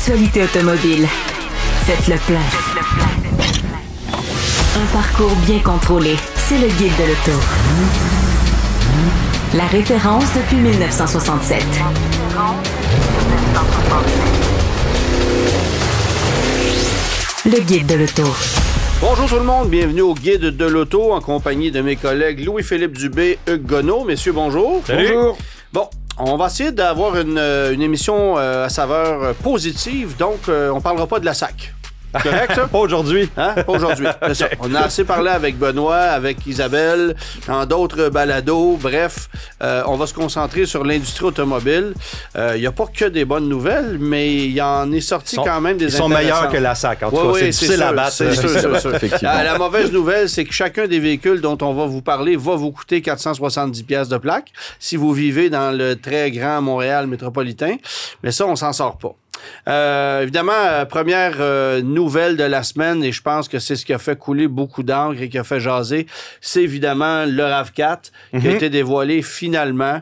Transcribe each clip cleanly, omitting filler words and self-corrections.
L'actualité automobile. Faites le plein. Un parcours bien contrôlé. C'est le Guide de l'auto. La référence depuis 1967. Le Guide de l'auto. Bonjour tout le monde, bienvenue au Guide de l'auto en compagnie de mes collègues Louis-Philippe Dubé, Hugues Gonneau. Messieurs, bonjour. Salut. Bonjour. Bon, on va essayer d'avoir une émission à saveur positive, donc on parlera pas de la SAC. Correct, ça? Pas aujourd'hui. Hein? Pas aujourd'hui. C'est ça. On a assez parlé avec Benoît, avec Isabelle, dans d'autres balados. Bref, on va se concentrer sur l'industrie automobile. Il n'y a pas que des bonnes nouvelles, mais il y en est sorti quand même des Ils sont meilleurs que la SAC. En tout cas, c'est difficile à battre. C'est sûr. Effectivement. La mauvaise nouvelle, c'est que chacun des véhicules dont on va vous parler va vous coûter 470$ de plaque si vous vivez dans le très grand Montréal métropolitain. Mais ça, on s'en sort pas. Évidemment, première nouvelle de la semaine, et je pense que c'est ce qui a fait couler beaucoup d'encre et qui a fait jaser, c'est évidemment le RAV4 qui a été dévoilé finalement.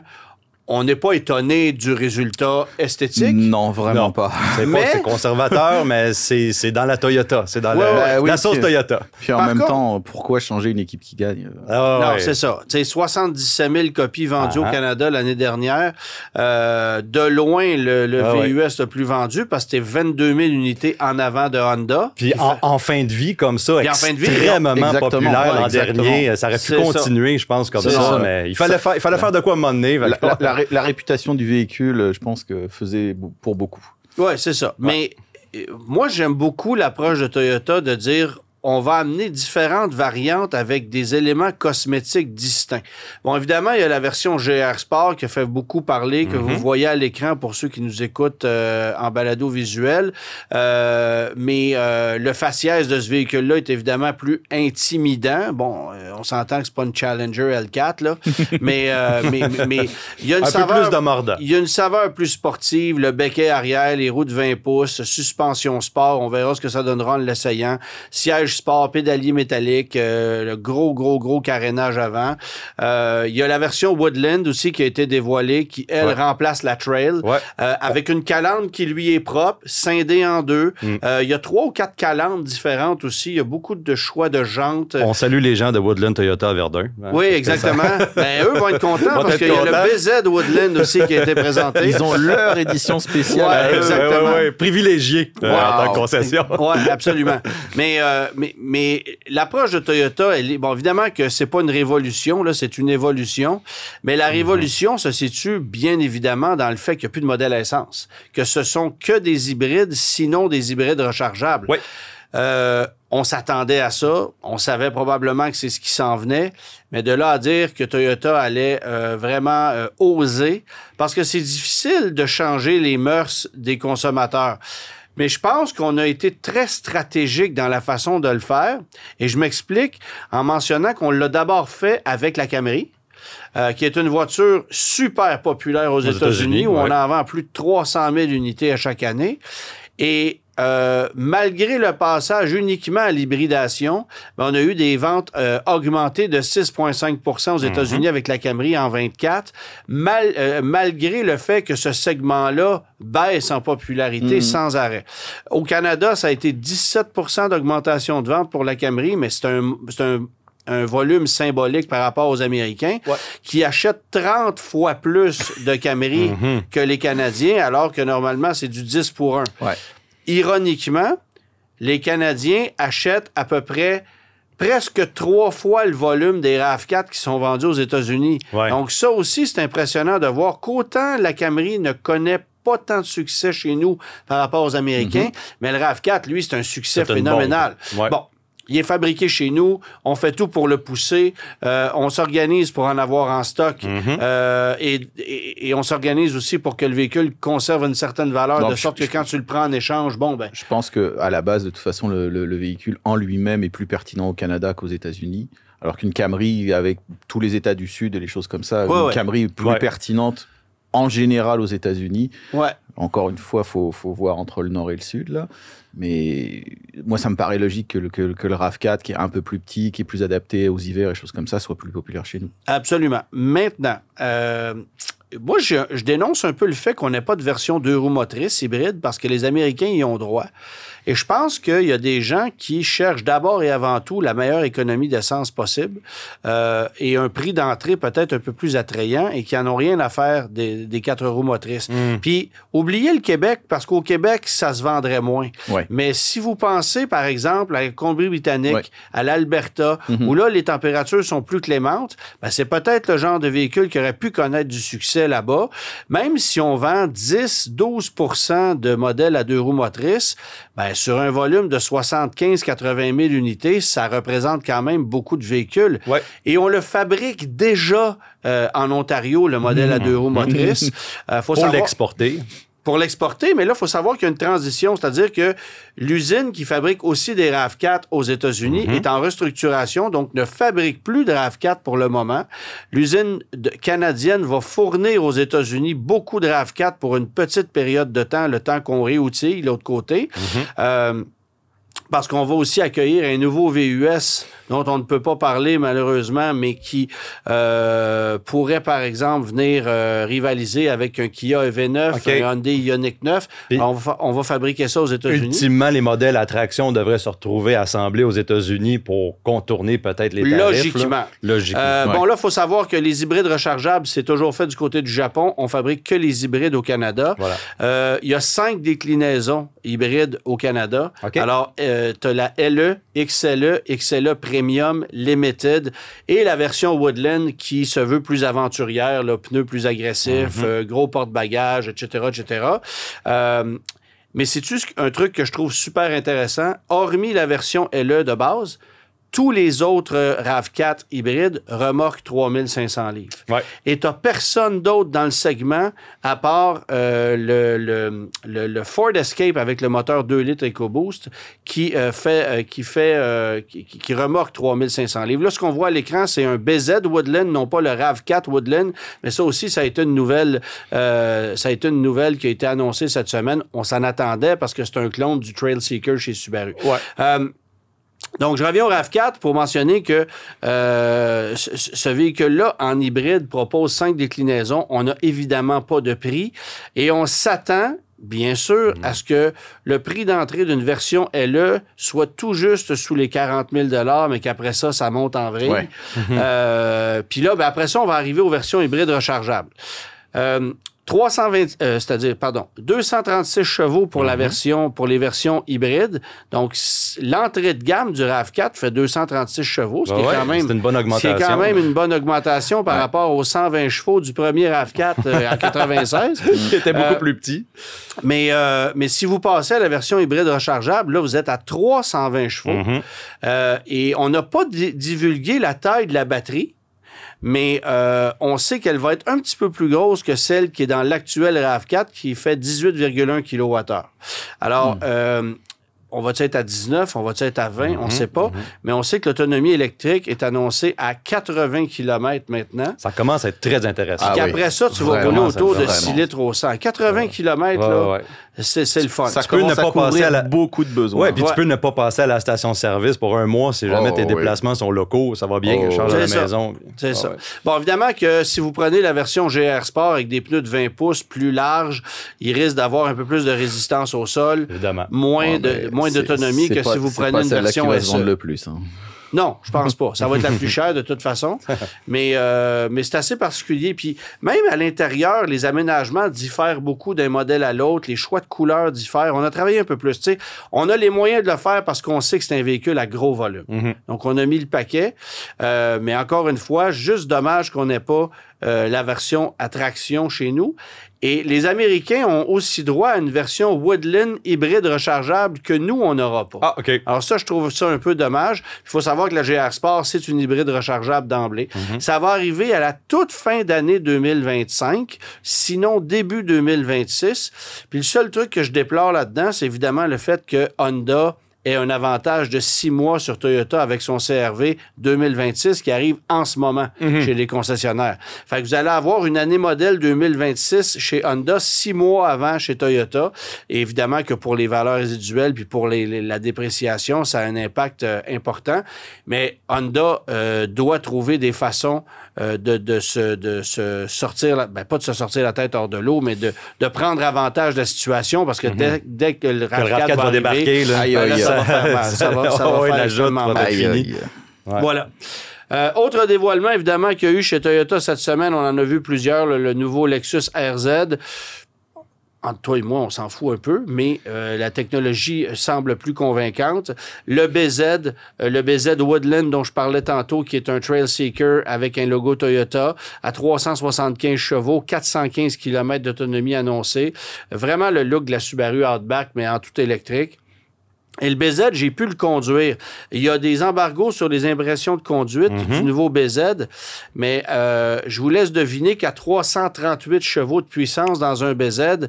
On n'est pas étonné du résultat esthétique. Non, vraiment pas. C'est conservateur, mais c'est dans la Toyota. C'est dans la sauce Toyota. Puis en même temps, pourquoi changer une équipe qui gagne? Non, c'est ça. C'est 77 000 copies vendues au Canada l'année dernière. De loin, le VUS le plus vendu parce que c'était 22 000 unités en avant de Honda. Puis en fin de vie, comme ça, extrêmement populaire l'an dernier. Ça aurait pu continuer, je pense, comme ça. Mais il fallait faire de quoi à un moment donné. La réputation du véhicule, je pense que faisait pour beaucoup. Oui, c'est ça. Mais moi, j'aime beaucoup l'approche de Toyota de dire on va amener différentes variantes avec des éléments cosmétiques distincts. Bon, évidemment, il y a la version GR Sport qui a fait beaucoup parler, que vous voyez à l'écran pour ceux qui nous écoutent en balado visuel. Mais le faciès de ce véhicule-là est évidemment plus intimidant. Bon, on s'entend que c'est pas une Challenger L4, là. mais il y a une saveur... peu plus de mordant. Il y a une saveur plus sportive, le becquet arrière, les roues de 20 pouces, suspension sport, on verra ce que ça donnera en l'essayant. Siège sport, pédalier métallique, le gros carénage avant. Il y a la version Woodland aussi qui a été dévoilée, qui, elle, remplace la Trail, avec une calandre qui, lui, est propre, scindée en deux. Il y a 3 ou 4 calandres différentes aussi. Il y a beaucoup de choix de jantes. On salue les gens de Woodland Toyota à Verdun. Oui, exactement. Ben, eux vont être contents parce qu'il y a le BZ Woodland aussi qui a été présenté. Ils ont leur édition spéciale. Exactement. Privilégié en tant que concession. Oui, absolument. Mais l'approche de Toyota, elle est, bon, évidemment que c'est pas une révolution, là, c'est une évolution, mais la révolution se situe bien évidemment dans le fait qu'il n'y a plus de modèle à essence, que ce sont que des hybrides, sinon des hybrides rechargeables. Oui. On s'attendait à ça, on savait probablement que c'est ce qui s'en venait, mais de là à dire que Toyota allait vraiment oser, parce que c'est difficile de changer les mœurs des consommateurs. Mais je pense qu'on a été très stratégique dans la façon de le faire. Et je m'explique en mentionnant qu'on l'a d'abord fait avec la Camry, qui est une voiture super populaire aux États-Unis, où on en vend plus de 300 000 unités à chaque année. Et malgré le passage uniquement à l'hybridation, on a eu des ventes augmentées de 6,5 % aux États-Unis avec la Camry en 24, malgré le fait que ce segment-là baisse en popularité sans arrêt. Au Canada, ça a été 17 % d'augmentation de vente pour la Camry, mais c'est un volume symbolique par rapport aux Américains qui achètent 30 fois plus de Camry que les Canadiens, alors que normalement, c'est du 10 pour 1. Ouais. Ironiquement, les Canadiens achètent à peu près presque 3 fois le volume des RAV4 qui sont vendus aux États-Unis. Ouais. Donc ça aussi, c'est impressionnant de voir qu'autant la Camry ne connaît pas tant de succès chez nous par rapport aux Américains, mais le RAV4, lui, c'est un succès phénoménal. Bon, il est fabriqué chez nous, on fait tout pour le pousser, on s'organise pour en avoir en stock et on s'organise aussi pour que le véhicule conserve une certaine valeur, donc, de sorte que quand tu le prends en échange, bon ben... Je pense qu'à la base, de toute façon, le véhicule en lui-même est plus pertinent au Canada qu'aux États-Unis, alors qu'une Camry, avec tous les États du Sud et les choses comme ça, une Camry est plus pertinente en général aux États-Unis. Ouais. Encore une fois, faut voir entre le Nord et le Sud, là. Mais moi, ça me paraît logique que le RAV4, qui est un peu plus petit, qui est plus adapté aux hivers et choses comme ça, soit plus populaire chez nous. Absolument. Maintenant, moi, je dénonce un peu le fait qu'on n'ait pas de version 2 roues motrices hybride parce que les Américains y ont droit. Et je pense qu'il y a des gens qui cherchent d'abord et avant tout la meilleure économie d'essence possible et un prix d'entrée peut-être un peu plus attrayant et qui n'en ont rien à faire des 4 roues motrices. Puis, oubliez le Québec parce qu'au Québec, ça se vendrait moins. Ouais. Mais si vous pensez, par exemple, à la Colombie-Britannique, à l'Alberta, où là, les températures sont plus clémentes, ben, c'est peut-être le genre de véhicule qui aurait pu connaître du succès là-bas. Même si on vend 10-12% de modèles à 2 roues motrices, ben, sur un volume de 75-80 000 unités, ça représente quand même beaucoup de véhicules. Ouais. Et on le fabrique déjà en Ontario, le modèle à 2 roues motrices. Pour l'exporter. Pour l'exporter, mais là, il faut savoir qu'il y a une transition, c'est-à-dire que l'usine qui fabrique aussi des RAV4 aux États-Unis est en restructuration, donc ne fabrique plus de RAV4 pour le moment. L'usine canadienne va fournir aux États-Unis beaucoup de RAV4 pour une petite période de temps, le temps qu'on réoutille l'autre côté. Parce qu'on va aussi accueillir un nouveau VUS dont on ne peut pas parler malheureusement, mais qui pourrait, par exemple, venir rivaliser avec un Kia EV9, un Hyundai Ioniq 9. On va fabriquer ça aux États-Unis. Ultimement, les modèles à traction devraient se retrouver assemblés aux États-Unis pour contourner peut-être les tarifs. Logiquement. Bon, là, il faut savoir que les hybrides rechargeables, c'est toujours fait du côté du Japon. On fabrique que les hybrides au Canada. Voilà. Il y a 5 déclinaisons hybrides au Canada. Alors, tu as la LE, XLE, XLE Premium, Limited et la version Woodland qui se veut plus aventurière, là, pneus plus agressifs, gros porte-bagages, etc., etc. Mais c'est-tu un truc que je trouve super intéressant? Hormis la version LE de base, tous les autres RAV4 hybrides remorquent 3500 livres. Ouais. Et tu n'as personne d'autre dans le segment à part le Ford Escape avec le moteur 2 litres EcoBoost qui remorque 3500 livres. Là, ce qu'on voit à l'écran, c'est un BZ Woodland, non pas le RAV4 Woodland, mais ça aussi, ça a été une nouvelle qui a été annoncée cette semaine. On s'en attendait parce que c'est un clone du Trailseeker chez Subaru. Ouais. Donc, je reviens au RAV4 pour mentionner que ce véhicule-là, en hybride, propose 5 déclinaisons. On n'a évidemment pas de prix et on s'attend, bien sûr, à ce que le prix d'entrée d'une version LE soit tout juste sous les 40 000 $, mais qu'après ça, ça monte en vrille. Ouais. Puis là, ben, après ça, on va arriver aux versions hybrides rechargeables. 236 chevaux pour la version, pour les versions hybrides. Donc, l'entrée de gamme du RAV4 fait 236 chevaux, ce qui est quand même, c'est une bonne augmentation. C'est quand même une bonne augmentation par rapport aux 120 chevaux du premier RAV4 en 96. Qui était beaucoup plus petit. Mais si vous passez à la version hybride rechargeable, là, vous êtes à 320 chevaux. Et on n'a pas divulgué la taille de la batterie. Mais on sait qu'elle va être un petit peu plus grosse que celle qui est dans l'actuel RAV4 qui fait 18,1 kWh. Alors, on va-tu être à 19, on va-tu être à 20, on ne sait pas. Mais on sait que l'autonomie électrique est annoncée à 80 km maintenant. Ça commence à être très intéressant. Et qu'après ça, tu vas rouler autour de 6 litres au 100. 80 km, là, c'est le fun. Ça commence à couvrir beaucoup de besoins. Oui, puis tu peux ne pas passer à la station-service pour un mois si jamais tes déplacements sont locaux. Ça va bien, charge à la maison. C'est ça. Bon, évidemment que si vous prenez la version GR Sport avec des pneus de 20 pouces plus larges, il risque d'avoir un peu plus de résistance au sol. Évidemment. Moins d'autonomie que si vous prenez une version SE. Le plus, hein. Non, je pense pas. Ça va être la plus chère de toute façon. Mais c'est assez particulier. Puis même à l'intérieur, les aménagements diffèrent beaucoup d'un modèle à l'autre. Les choix de couleurs diffèrent. On a travaillé un peu plus. Tu sais, on a les moyens de le faire parce qu'on sait que c'est un véhicule à gros volume. Donc, on a mis le paquet. Mais encore une fois, juste dommage qu'on n'ait pas la version à traction chez nous. Et les Américains ont aussi droit à une version Woodland hybride rechargeable que nous, on n'aura pas. Ah, OK. Alors ça, je trouve ça un peu dommage. Il faut savoir que la GR Sport, c'est une hybride rechargeable d'emblée. Ça va arriver à la toute fin d'année 2025, sinon début 2026. Puis le seul truc que je déplore là-dedans, c'est évidemment le fait que Honda ait un avantage de 6 mois sur Toyota avec son CR-V 2026 qui arrive en ce moment chez les concessionnaires. Fait que vous allez avoir une année modèle 2026 chez Honda 6 mois avant chez Toyota. Et évidemment que pour les valeurs résiduelles puis pour la dépréciation, ça a un impact important. Mais Honda doit trouver des façons de se sortir, pas de se sortir la tête hors de l'eau, mais de prendre avantage de la situation parce que dès que le RAV4 va débarquer, ça va faire mal. Ça va faire extrêmement mal. Voilà. Autre dévoilement, évidemment, qu'il y a eu chez Toyota cette semaine, on en a vu plusieurs, le nouveau Lexus RZ. Entre toi et moi, on s'en fout un peu, mais la technologie semble plus convaincante. Le BZ Woodland dont je parlais tantôt, qui est un Trail Seeker avec un logo Toyota, à 375 chevaux, 415 km d'autonomie annoncée. Vraiment le look de la Subaru Outback, mais en tout électrique. Et le BZ, j'ai pu le conduire. Il y a des embargos sur les impressions de conduite du nouveau BZ, mais je vous laisse deviner qu'à 338 chevaux de puissance dans un BZ,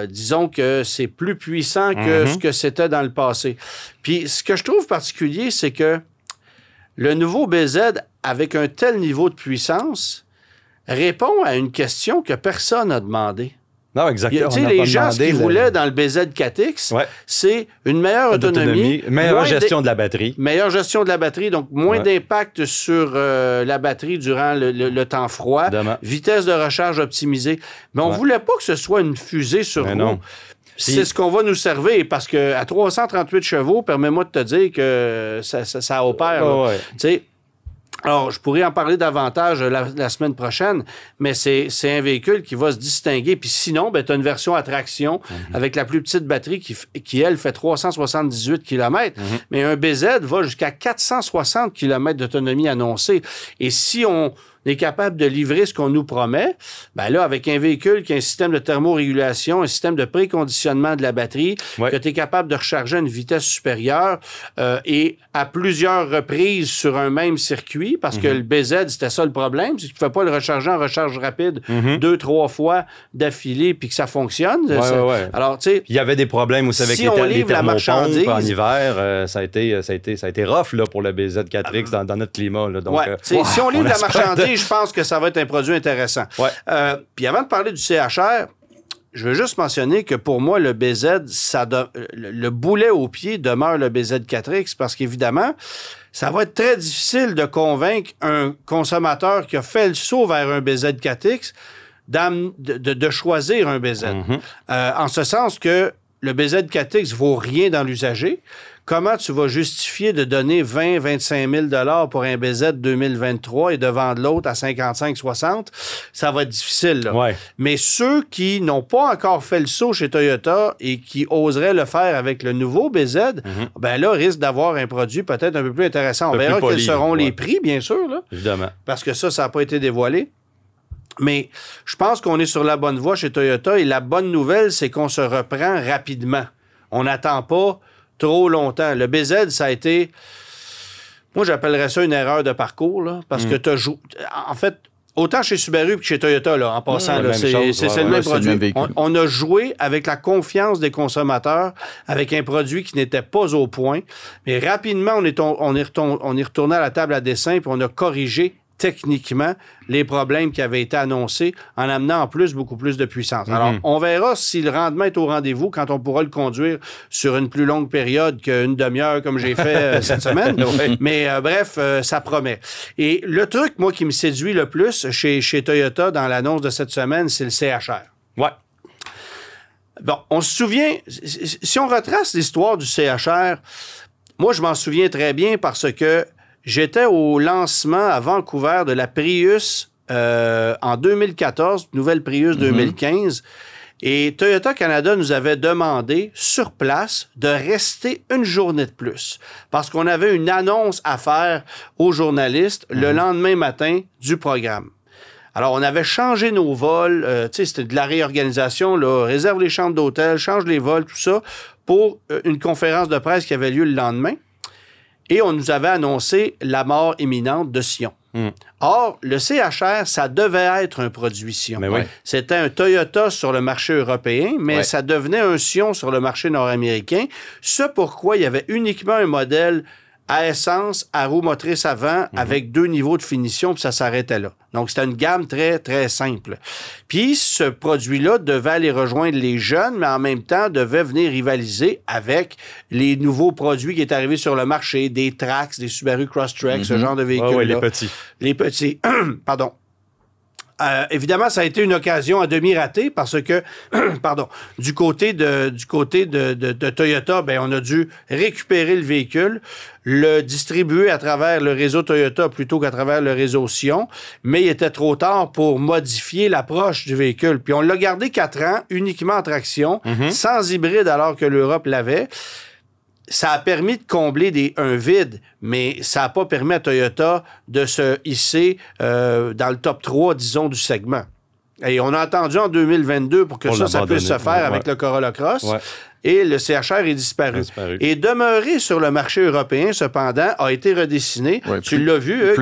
disons que c'est plus puissant que ce que c'était dans le passé. Puis ce que je trouve particulier, c'est que le nouveau BZ, avec un tel niveau de puissance, répond à une question que personne n'a demandé. Non, exactement. Tu sais, les gens, ce qu'ils voulaient dans le BZ4X, c'est une meilleure autonomie. Meilleure gestion de la batterie. Meilleure gestion de la batterie, donc moins d'impact sur la batterie durant le temps froid. Vitesse de recharge optimisée. Mais on ne voulait pas que ce soit une fusée sur roue. C'est ce qu'on va nous servir, parce qu'à 338 chevaux, permets-moi de te dire que ça opère. Tu sais, alors, je pourrais en parler davantage la semaine prochaine, mais c'est un véhicule qui va se distinguer. Puis sinon, tu as une version à traction avec la plus petite batterie qui, elle, fait 378 km. Mais un BZ va jusqu'à 460 km d'autonomie annoncée. Et si on est capable de livrer ce qu'on nous promet, ben là, avec un véhicule qui a un système de thermorégulation, un système de préconditionnement de la batterie, que tu es capable de recharger à une vitesse supérieure et à plusieurs reprises sur un même circuit, parce que le BZ, c'était ça le problème, c'est que tu ne fais pas le recharger en recharge rapide 2-3 fois d'affilée puis que ça fonctionne. Alors, tu sais, il y avait des problèmes aussi avec les thermopompes en hiver. Ça a été rough là, pour le BZ4X dans notre climat. Là, donc, si on livre la marchandise, je pense que ça va être un produit intéressant. Puis avant de parler du CHR, je veux juste mentionner que pour moi, le BZ, le boulet au pied demeure le BZ4X parce qu'évidemment, ça va être très difficile de convaincre un consommateur qui a fait le saut vers un BZ4X de choisir un BZ. En ce sens que le BZ4X vaut rien dans l'usager. Comment tu vas justifier de donner 20-25 000 pour un BZ 2023 et de vendre l'autre à 55-60? Ça va être difficile. Là. Mais ceux qui n'ont pas encore fait le saut chez Toyota et qui oseraient le faire avec le nouveau BZ, ben là, risquent d'avoir un produit peut-être un peu plus intéressant. On verra quels seront les prix, bien sûr. Là, évidemment. Parce que ça n'a pas été dévoilé. Mais je pense qu'on est sur la bonne voie chez Toyota et la bonne nouvelle, c'est qu'on se reprend rapidement. On n'attend pas trop longtemps. Le BZ, ça a été... Moi, j'appellerais ça une erreur de parcours, là, parce que tu as joué... En fait, autant chez Subaru que chez Toyota, là, en passant, là, c'est le même produit. On a joué avec la confiance des consommateurs, avec un produit qui n'était pas au point. Mais rapidement, on est retourné à la table à dessin puis on a corrigé techniquement les problèmes qui avaient été annoncés en amenant en plus beaucoup plus de puissance. Alors, on verra si le rendement est au rendez-vous quand on pourra le conduire sur une plus longue période qu'une demi-heure comme j'ai fait cette semaine. Mais bref, ça promet. Et le truc, moi, qui me séduit le plus chez Toyota dans l'annonce de cette semaine, c'est le CHR. Bon, on se souvient, si on retrace l'histoire du CHR, moi, je m'en souviens très bien parce que j'étais au lancement à Vancouver de la Prius en 2014, nouvelle Prius 2015, et Toyota Canada nous avait demandé sur place de rester une journée de plus parce qu'on avait une annonce à faire aux journalistes le lendemain matin du programme. Alors, on avait changé nos vols, tu sais, c'était de la réorganisation, là, réserve les chambres d'hôtel, change les vols, tout ça, pour une conférence de presse qui avait lieu le lendemain. Et on nous avait annoncé la mort imminente de Sion. Or, le CHR, ça devait être un produit Sion. C'était un Toyota sur le marché européen, mais ça devenait un Sion sur le marché nord-américain. Ce pourquoi il y avait uniquement un modèle à essence, à roue motrice avant, avec 2 niveaux de finition, puis ça s'arrêtait là. Donc, c'était une gamme très, très simple. Puis, ce produit-là devait aller rejoindre les jeunes, mais en même temps, devait venir rivaliser avec les nouveaux produits qui étaient arrivés sur le marché, des Trax, des Subaru Crosstrek, ce genre de véhicules-là. Oui, les petits. Les petits. Pardon. Évidemment, ça a été une occasion à demi ratée parce que, du côté de Toyota, ben, on a dû récupérer le véhicule, le distribuer à travers le réseau Toyota plutôt qu'à travers le réseau Sion, mais il était trop tard pour modifier l'approche du véhicule. Puis on l'a gardé 4 ans, uniquement en traction, sans hybride alors que l'Europe l'avait. Ça a permis de combler un vide, mais ça n'a pas permis à Toyota de se hisser dans le top 3, disons, du segment. Et on a attendu en 2022 pour que ça puisse se faire avec le Corolla Cross. Et le CHR est disparu. Et demeurer sur le marché européen, cependant, a été redessiné. Tu l'as vu.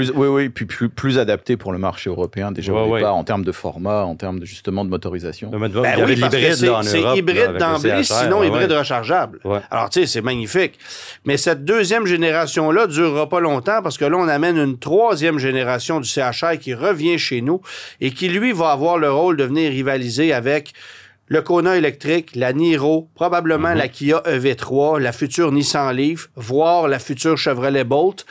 Puis plus adapté pour le marché européen, déjà au départ, en termes de format, en termes justement de motorisation. Il y avait l'hybride en Europe. C'est hybride d'emblée, sinon hybride rechargeable. Alors, tu sais, c'est magnifique. Mais cette deuxième génération-là ne durera pas longtemps parce que là, on amène une 3e génération du CHR qui revient chez nous et qui, lui, va avoir le rôle de venir rivaliser avec le Kona électrique, la Niro, probablement la Kia EV3, la future Nissan Leaf, voire la future Chevrolet Bolt,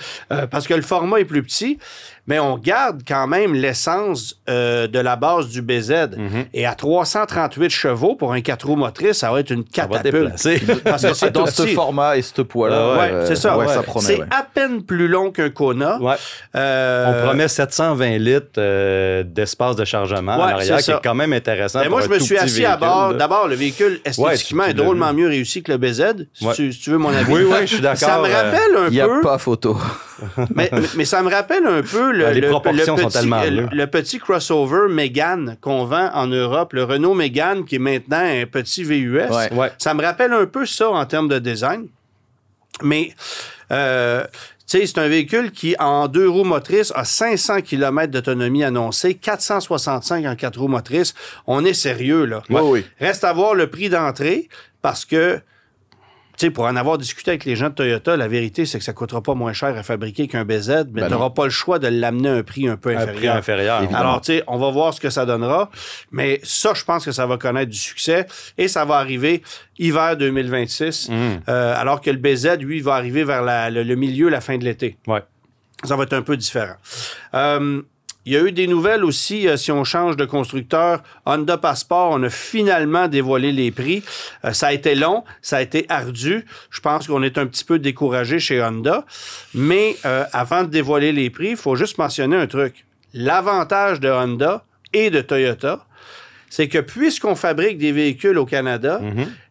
parce que le format est plus petit, mais on garde quand même l'essence de la base du BZ. Et à 338 chevaux pour un 4 roues motrices, ça va être une catapulte. Parce que c'est dans ce format et ce poids-là. C'est ça. Ça promet, c'est à peine plus long qu'un Kona. On promet 720 litres d'espace de chargement à l'arrière, qui est quand même intéressant. Mais moi, je me suis assis à bord. D'abord, le véhicule, esthétiquement, est drôlement mieux réussi que le BZ, si tu veux mon avis. Oui, je suis d'accord. Ça me rappelle un peu... Il n'y a pas photo. mais ça me rappelle un peu le petit crossover Mégane qu'on vend en Europe, le Renault Mégane, qui est maintenant un petit VUS. Ça me rappelle un peu ça en termes de design. Mais... c'est un véhicule qui, en 2 roues motrices, a 500 km d'autonomie annoncée, 465 en 4 roues motrices. On est sérieux, là. Reste à voir le prix d'entrée parce que, pour en avoir discuté avec les gens de Toyota, la vérité, c'est que ça ne coûtera pas moins cher à fabriquer qu'un BZ, mais tu n'auras pas le choix de l'amener à un prix un peu inférieur. Alors, on va voir ce que ça donnera, mais ça, je pense que ça va connaître du succès et ça va arriver hiver 2026, alors que le BZ, lui, va arriver vers le milieu, la fin de l'été. Ça va être un peu différent. Il y a eu des nouvelles aussi, si on change de constructeur. Honda Passport, on a finalement dévoilé les prix. Ça a été long, ça a été ardu. Je pense qu'on est un petit peu découragé chez Honda. Mais avant de dévoiler les prix, il faut juste mentionner un truc. L'avantage de Honda et de Toyota, c'est que puisqu'on fabrique des véhicules au Canada,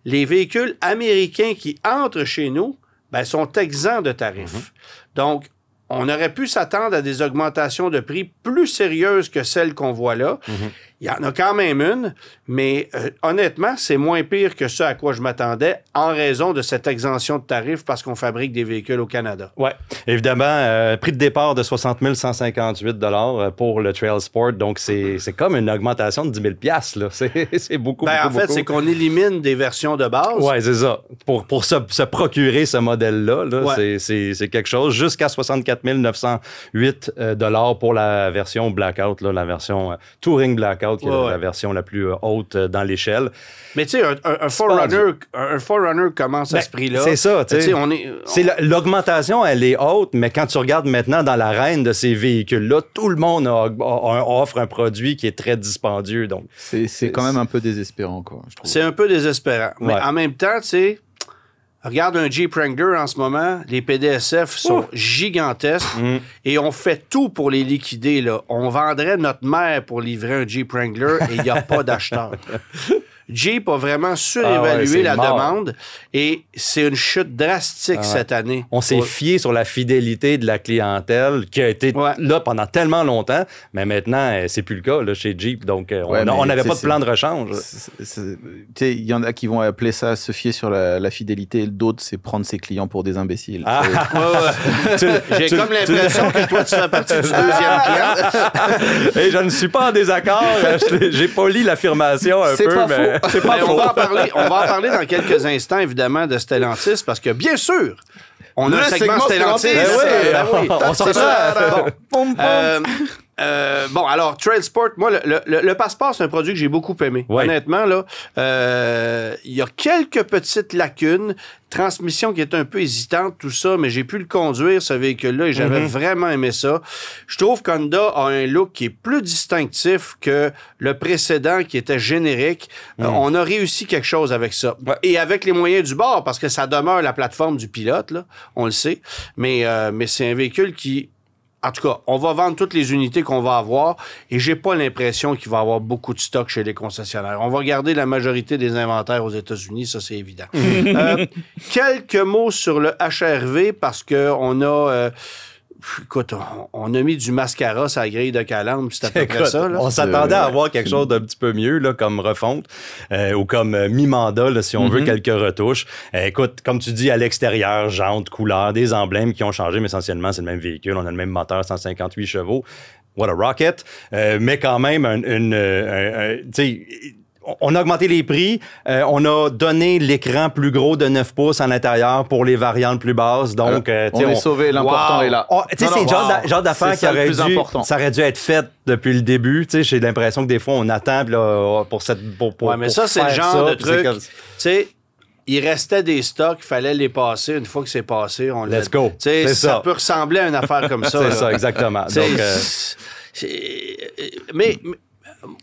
les véhicules américains qui entrent chez nous sont exempts de tarifs. Donc, on aurait pu s'attendre à des augmentations de prix plus sérieuses que celles qu'on voit là. Il y en a quand même une, mais honnêtement, c'est moins pire que ce à quoi je m'attendais en raison de cette exemption de tarifs parce qu'on fabrique des véhicules au Canada. Oui, évidemment, prix de départ de 60 158 $ pour le Trail Sport. Donc, c'est comme une augmentation de 10 000 $. C'est beaucoup, beaucoup. En fait, c'est qu'on élimine des versions de base. Oui, c'est ça. Pour se procurer ce modèle-là, c'est quelque chose. Jusqu'à 64 908 $ pour la version Blackout, la version Touring Blackout, qui est la version la plus haute dans l'échelle. Mais tu sais, un 4Runner commence à ce prix-là. C'est ça. L'augmentation, elle est haute, mais quand tu regardes maintenant dans l'arène de ces véhicules-là, tout le monde offre un produit qui est très dispendieux. Donc c'est quand même un peu désespérant, quoi, je trouve. C'est un peu désespérant. Mais en même temps, tu sais, regarde un Jeep Wrangler en ce moment, les PDSF sont gigantesques et on fait tout pour les liquider, là. On vendrait notre mère pour livrer un Jeep Wrangler et il n'y a pas d'acheteur. Jeep a vraiment surévalué la demande et c'est une chute drastique cette année. On s'est fié sur la fidélité de la clientèle qui a été là pendant tellement longtemps, mais maintenant, c'est plus le cas là, chez Jeep. Donc, on n'avait pas de plan de rechange. Il y en a qui vont appeler ça se fier sur la fidélité, d'autres, c'est prendre ses clients pour des imbéciles. J'ai comme l'impression que toi, tu fais partie du deuxième client. Et je ne suis pas en désaccord. J'ai poli l'affirmation un peu, mais c'est pas faux. On va en parler dans quelques instants, évidemment, de Stellantis, parce que, bien sûr, on a un segment Stellantis. On s'en sort. Bon, alors, Trailsport, moi, le Passport, c'est un produit que j'ai beaucoup aimé. Ouais. Honnêtement, là, il y a quelques petites lacunes. Transmission qui est un peu hésitante, tout ça, mais j'ai pu le conduire, ce véhicule-là, et j'avais vraiment aimé ça. Je trouve qu'Honda a un look qui est plus distinctif que le précédent, qui était générique. On a réussi quelque chose avec ça. Ouais. Et avec les moyens du bord, parce que ça demeure la plateforme du pilote, là, on le sait. Mais c'est un véhicule qui... En tout cas, on va vendre toutes les unités qu'on va avoir et j'ai pas l'impression qu'il va y avoir beaucoup de stock chez les concessionnaires. On va garder la majorité des inventaires aux États-Unis, ça c'est évident. Quelques mots sur le HR-V parce que on a... écoute, on a mis du mascara sur la grille de calandre, c'est à peu près ça. Là. On s'attendait à avoir quelque chose d'un petit peu mieux, là, comme refonte, ou comme mi-mandat, là, si on veut, quelques retouches. Écoute, comme tu dis, à l'extérieur, jantes, couleurs, des emblèmes qui ont changé, mais essentiellement, c'est le même véhicule. On a le même moteur, 158 chevaux. What a rocket! Mais quand même, tu sais... On a augmenté les prix. On a donné l'écran plus gros de 9 pouces à l'intérieur pour les variantes plus basses. Donc, on est sauvé. L'important est là. C'est le genre d'affaire qui aurait dû être fait depuis le début. J'ai l'impression que des fois, on attend là, pour cette... mais ça, c'est le genre de truc... Tu sais, il restait des stocks, il fallait les passer. Une fois que c'est passé, on Let's go. Ça peut ressembler à une affaire comme ça. C'est ça, exactement. Donc,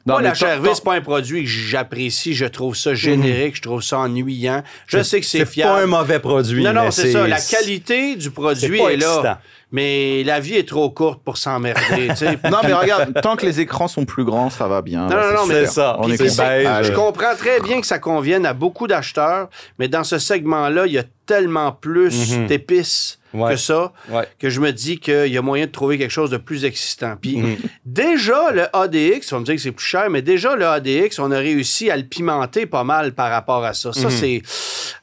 moi, la HR-V, c'est pas un produit que j'apprécie. Je trouve ça générique, je trouve ça ennuyant. Je sais que c'est fiable. C'est pas un mauvais produit. Non, c'est ça. La qualité du produit est là. Mais la vie est trop courte pour s'emmerder. Non, mais regarde, tant que les écrans sont plus grands, ça va bien. Non, mais c'est ça. On est je comprends très bien que ça convienne à beaucoup d'acheteurs, mais dans ce segment-là, il y a tellement plus d'épices que ça, que je me dis qu'il y a moyen de trouver quelque chose de plus existant. Puis déjà, le ADX, on va me dire que c'est plus cher, mais déjà, le ADX, on a réussi à le pimenter pas mal par rapport à ça. Ça, c'est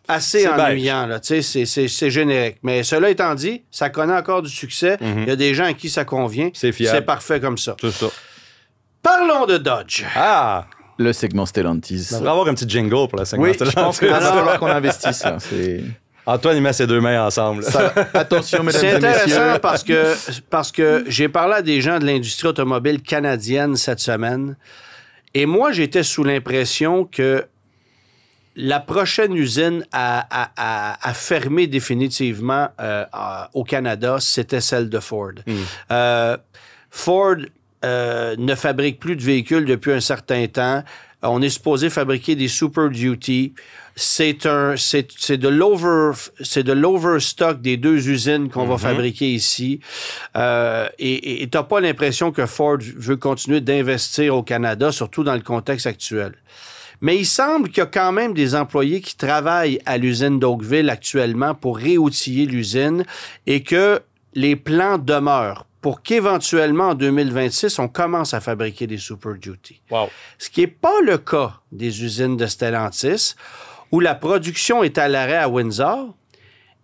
assez ennuyant, là. C'est générique. Mais cela étant dit, ça connaît encore du succès. Il y a des gens à qui ça convient. C'est fiable. C'est parfait comme ça. C'est ça. Parlons de Dodge. Le segment Stellantis. On devrait avoir un petit jingle pour le segment Stellantis. Je pense qu'il va falloir qu'on investisse. Là. Antoine, il met ses deux mains ensemble. Attention, mesdames et messieurs. C'est intéressant parce que j'ai parlé à des gens de l'industrie automobile canadienne cette semaine. Et moi, j'étais sous l'impression que la prochaine usine à fermer définitivement au Canada, c'était celle de Ford. Ford ne fabrique plus de véhicules depuis un certain temps. On est supposé fabriquer des Super Duty. C'est de l'overstock des deux usines qu'on va fabriquer ici. Et t'as pas l'impression que Ford veut continuer d'investir au Canada, surtout dans le contexte actuel. Mais il semble qu'il y a quand même des employés qui travaillent à l'usine d'Oakville actuellement pour réoutiller l'usine et que les plans demeurent pour qu'éventuellement, en 2026, on commence à fabriquer des Super Duty. Wow. Ce qui n'est pas le cas des usines de Stellantis, où la production est à l'arrêt à Windsor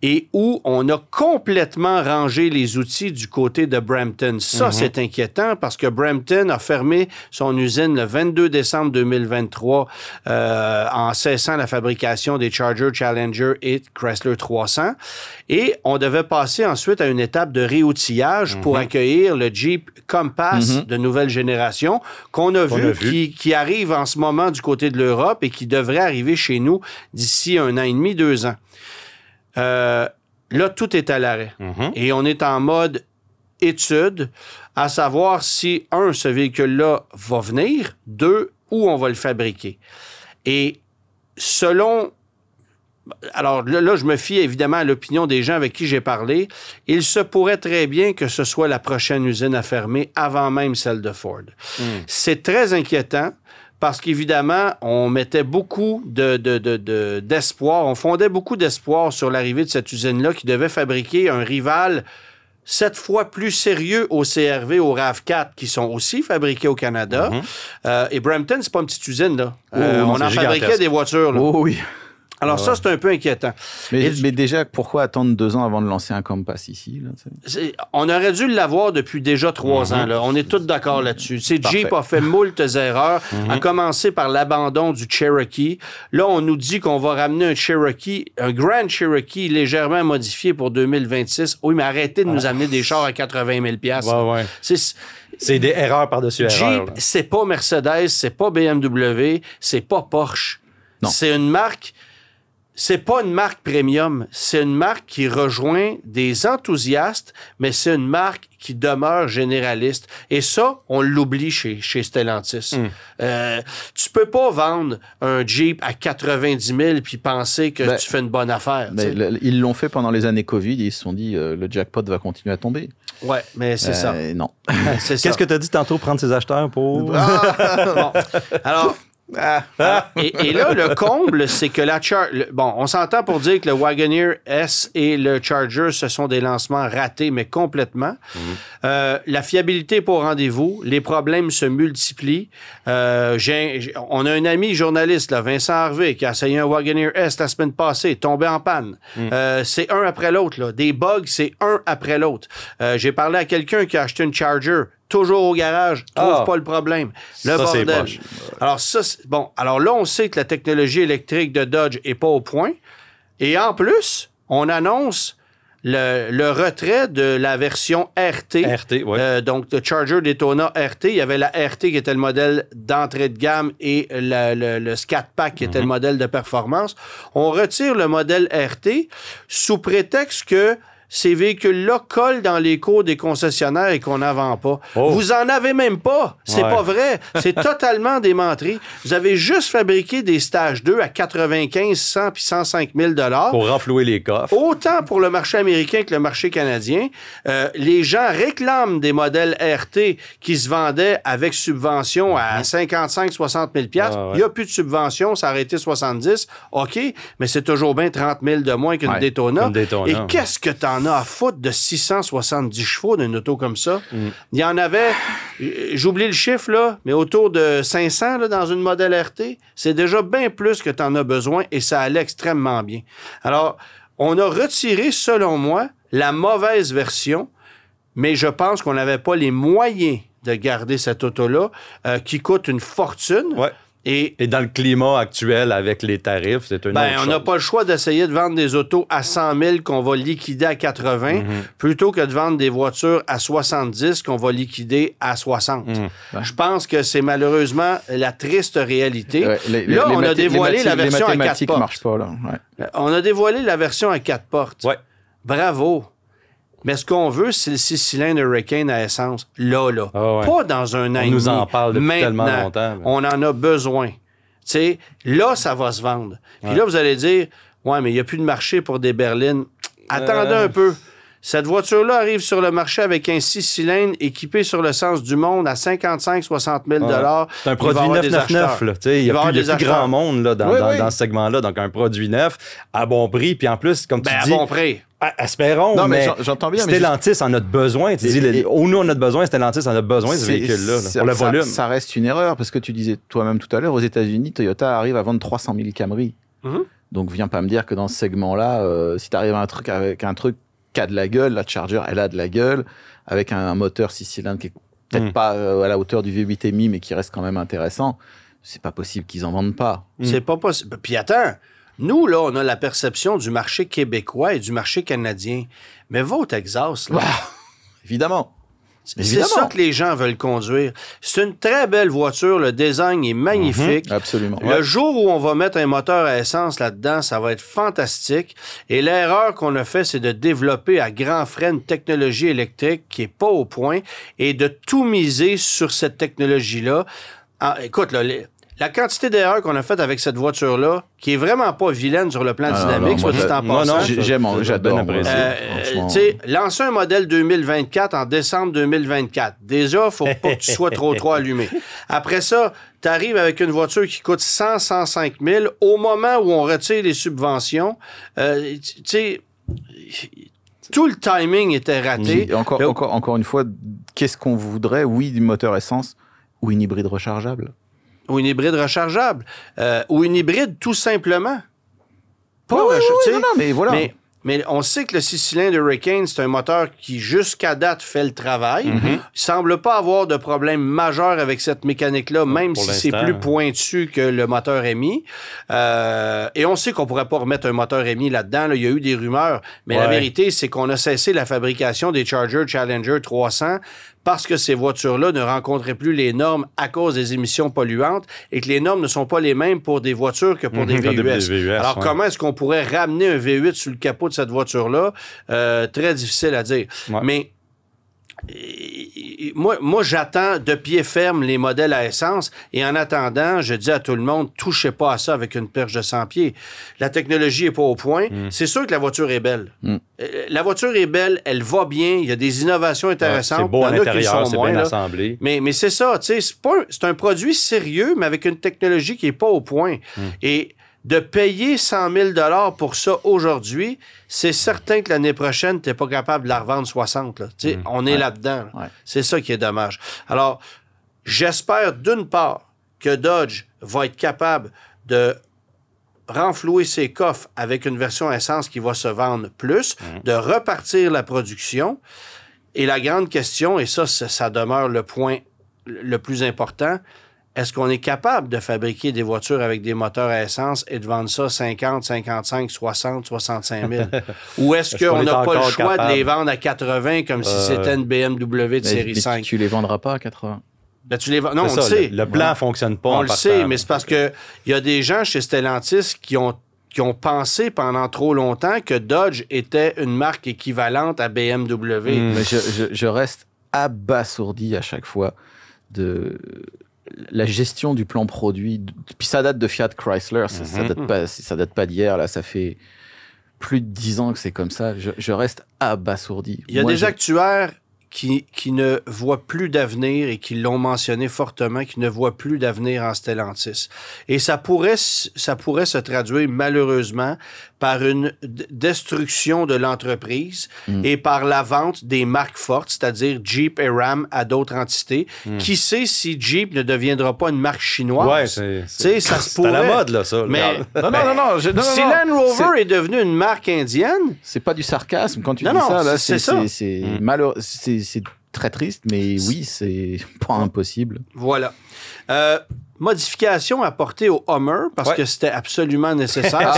et où on a complètement rangé les outils du côté de Brampton. Ça, c'est inquiétant parce que Brampton a fermé son usine le 22 décembre 2023 en cessant la fabrication des Charger, Challenger et Chrysler 300. Et on devait passer ensuite à une étape de réoutillage pour accueillir le Jeep Compass de nouvelle génération qu'on a vu, qui arrive en ce moment du côté de l'Europe et qui devrait arriver chez nous d'ici 1 an et demi, 2 ans. Là, tout est à l'arrêt. Et on est en mode étude, à savoir si, 1, ce véhicule-là va venir, 2, où on va le fabriquer. Et selon... Alors là, je me fie évidemment à l'opinion des gens avec qui j'ai parlé. Il se pourrait très bien que ce soit la prochaine usine à fermer avant même celle de Ford. C'est très inquiétant parce qu'évidemment, on mettait beaucoup d'espoir, on fondait beaucoup d'espoir sur l'arrivée de cette usine-là qui devait fabriquer un rival 7 fois plus sérieux au CRV, au RAV4, qui sont aussi fabriqués au Canada. Et Brampton, c'est pas une petite usine, là. On en fabriquait des voitures, là. Oh oui. Alors ça, c'est un peu inquiétant. Mais déjà, pourquoi attendre 2 ans avant de lancer un Compass ici? Là, on aurait dû l'avoir depuis déjà 3 ans. Là. On est tous d'accord là-dessus. Jeep a fait moult erreurs, à commencer par l'abandon du Cherokee. Là, on nous dit qu'on va ramener un Grand Cherokee légèrement modifié pour 2026. Oui, mais arrêtez de nous amener des chars à 80 000 Ouais. C'est des erreurs par-dessus erreurs. Jeep, c'est pas Mercedes, c'est pas BMW, c'est pas Porsche. Non. C'est une marque... C'est pas une marque premium, c'est une marque qui rejoint des enthousiastes, mais c'est une marque qui demeure généraliste. Et ça, on l'oublie chez Stellantis. Tu peux pas vendre un Jeep à 90 000 puis penser que tu fais une bonne affaire. Ils l'ont fait pendant les années Covid et ils se sont dit le jackpot va continuer à tomber. Ouais, mais c'est ça. Non. Qu'est-ce que tu as dit tantôt, prendre ses acheteurs pour... Bon. Alors... Et là, le comble, c'est que on s'entend pour dire que le Wagoneer S et le Charger, ce sont des lancements ratés, mais complètement. La fiabilité n'est pas au rendez-vous. Les problèmes se multiplient. On a un ami journaliste, là, Vincent Harvey, qui a essayé un Wagoneer S la semaine passée, tombé en panne. C'est un après l'autre. Là. Des bugs, c'est un après l'autre. J'ai parlé à quelqu'un qui a acheté une Charger, toujours au garage, trouve pas le problème. Le bordel. Alors là, on sait que la technologie électrique de Dodge est pas au point. Et en plus, on annonce le retrait de la version RT. Donc, le Charger Daytona RT. Il y avait la RT qui était le modèle d'entrée de gamme et le Scat Pack qui était le modèle de performance. On retire le modèle RT sous prétexte que ces véhicules-là collent dans les cours des concessionnaires et qu'on n'en vend pas. Vous en avez même pas. C'est pas vrai. C'est totalement démentré. Vous avez juste fabriqué des Stage 2 à 95, 100 puis 105 000 $ pour renflouer les coffres. Autant pour le marché américain que le marché canadien. Les gens réclament des modèles RT qui se vendaient avec subvention à 55, 60 000 $. Il n'y a plus de subvention. Ça aurait été 70. OK, mais c'est toujours bien 30 000 de moins qu'une Daytona. Et qu'est-ce que t'en as à foutre de 670 chevaux d'une auto comme ça? Il y en avait, j'oublie le chiffre, là, mais autour de 500 là, dans une modèle RT. C'est déjà bien plus que tu en as besoin et ça allait extrêmement bien. Alors, on a retiré, selon moi, la mauvaise version, mais je pense qu'on n'avait pas les moyens de garder cette auto-là qui coûte une fortune. Et dans le climat actuel, avec les tarifs, c'est une autre chose. On n'a pas le choix d'essayer de vendre des autos à 100 000 qu'on va liquider à 80 plutôt que de vendre des voitures à 70 qu'on va liquider à 60. Je pense que c'est malheureusement la triste réalité. On a dévoilé la version à 4 portes. Marchent pas, là. On a dévoilé la version à 4 portes. Bravo. Mais ce qu'on veut, c'est le 6-cylindres Hurricane à essence. Là. Pas dans un an et demi. On nous en parle depuis tellement longtemps. On en a besoin. T'sais, là, ça va se vendre. Puis là, vous allez dire, ouais, mais il n'y a plus de marché pour des berlines. Attendez un peu. Cette voiture-là arrive sur le marché avec un 6-cylindres équipé sur le sens du monde à 55-60 000 $. C'est un produit 999. Il n'y a plus grand monde là, dans ce segment-là. Donc, un produit neuf à bon prix. Puis en plus, comme tu dis... à bon prix. Espérons, non, mais j'entends bien. Stellantis en a besoin. Tu dis, nous, on a besoin, Stellantis en a besoin de ce véhicule-là, pour le volume. Ça reste une erreur, parce que tu disais toi-même tout à l'heure, aux États-Unis, Toyota arrive à vendre 300 000 Camry. Donc, viens pas me dire que dans ce segment-là, si tu arrives à un truc avec un truc qui a de la gueule, la Charger, elle a de la gueule, avec un moteur 6 cylindres qui est peut-être pas à la hauteur du V8 MI, mais qui reste quand même intéressant, c'est pas possible qu'ils en vendent pas. C'est pas possible. Puis attends, nous, là, on a la perception du marché québécois et du marché canadien. Mais va au Texas, là. Évidemment. C'est ça que les gens veulent conduire. C'est une très belle voiture. Le design est magnifique. Absolument. Le jour où on va mettre un moteur à essence là-dedans, ça va être fantastique. Et l'erreur qu'on a fait, c'est de développer à grands frais une technologie électrique qui est pas au point et de tout miser sur cette technologie-là. Écoute, là, la quantité d'erreurs qu'on a faites avec cette voiture-là, qui est vraiment pas vilaine sur le plan dynamique, soit dit en passant. J'adore. Lancer un modèle 2024 en décembre 2024. Déjà, il faut pas que tu sois trop allumé. Après ça, tu arrives avec une voiture qui coûte 105 000 au moment où on retire les subventions. Tout le timing était raté. Encore une fois, qu'est-ce qu'on voudrait? Oui, du moteur essence ou une hybride rechargeable. Ou une hybride rechargeable. Ou une hybride, tout simplement. Non, mais voilà. Mais on sait que le 6-cylindres Hurricane, c'est un moteur qui, jusqu'à date, fait le travail. Il ne semble pas avoir de problème majeur avec cette mécanique-là, même si c'est plus pointu que le moteur EMI. Et on sait qu'on ne pourrait pas remettre un moteur EMI là-dedans. Là. Il y a eu des rumeurs. Mais la vérité, c'est qu'on a cessé la fabrication des Charger Challenger 300 parce que ces voitures-là ne rencontraient plus les normes à cause des émissions polluantes et que les normes ne sont pas les mêmes pour des voitures que pour des VUS. Alors, comment est-ce qu'on pourrait ramener un V8 sur le capot de cette voiture-là? Très difficile à dire. Ouais. Mais moi, j'attends de pied ferme les modèles à essence et en attendant, je dis à tout le monde, touchez pas à ça avec une perche de 100 pieds. La technologie est pas au point. C'est sûr que la voiture est belle. La voiture est belle, elle va bien, il y a des innovations intéressantes. C'est beau à l'intérieur, c'est bien assemblé. Mais c'est ça, tu sais, c'est un produit sérieux, mais avec une technologie qui est pas au point. Et de payer 100 000 $ pour ça aujourd'hui, c'est certain que l'année prochaine, tu n'es pas capable de la revendre 60. Là. On est là-dedans. Là. C'est ça qui est dommage. Alors, j'espère d'une part que Dodge va être capable de renflouer ses coffres avec une version essence qui va se vendre plus, de repartir la production. Et la grande question, et ça demeure le point le plus important, est-ce qu'on est capable de fabriquer des voitures avec des moteurs à essence et de vendre ça 50, 55, 60, 65 000? Ou est-ce qu'on n'a pas le choix de les vendre à 80 comme si c'était une BMW de série 5? Tu les vendras pas à 80. Non, on le sait. Le plan ne fonctionne pas. On le sait, mais c'est parce qu'il y a des gens chez Stellantis qui ont pensé pendant trop longtemps que Dodge était une marque équivalente à BMW. Mais je reste abasourdi à chaque fois de la gestion du plan produit. Puis ça date de Fiat Chrysler, ça date pas d'hier, là, ça fait plus de 10 ans que c'est comme ça. Je reste abasourdi. Il y a des actuaires qui ne voient plus d'avenir et qui l'ont mentionné fortement, qui ne voient plus d'avenir en Stellantis. Et ça pourrait se traduire malheureusement par une destruction de l'entreprise et par la vente des marques fortes, c'est-à-dire Jeep et Ram à d'autres entités. Qui sait si Jeep ne deviendra pas une marque chinoise? Ouais, ça se pourrait. C'est à la mode, là, ça. Mais si Land Rover est devenu une marque indienne... C'est pas du sarcasme quand tu dis ça. Là, c'est malheureux. C'est très triste, mais oui, c'est pas impossible. Voilà. Modification apportée au Hummer parce que c'était absolument nécessaire.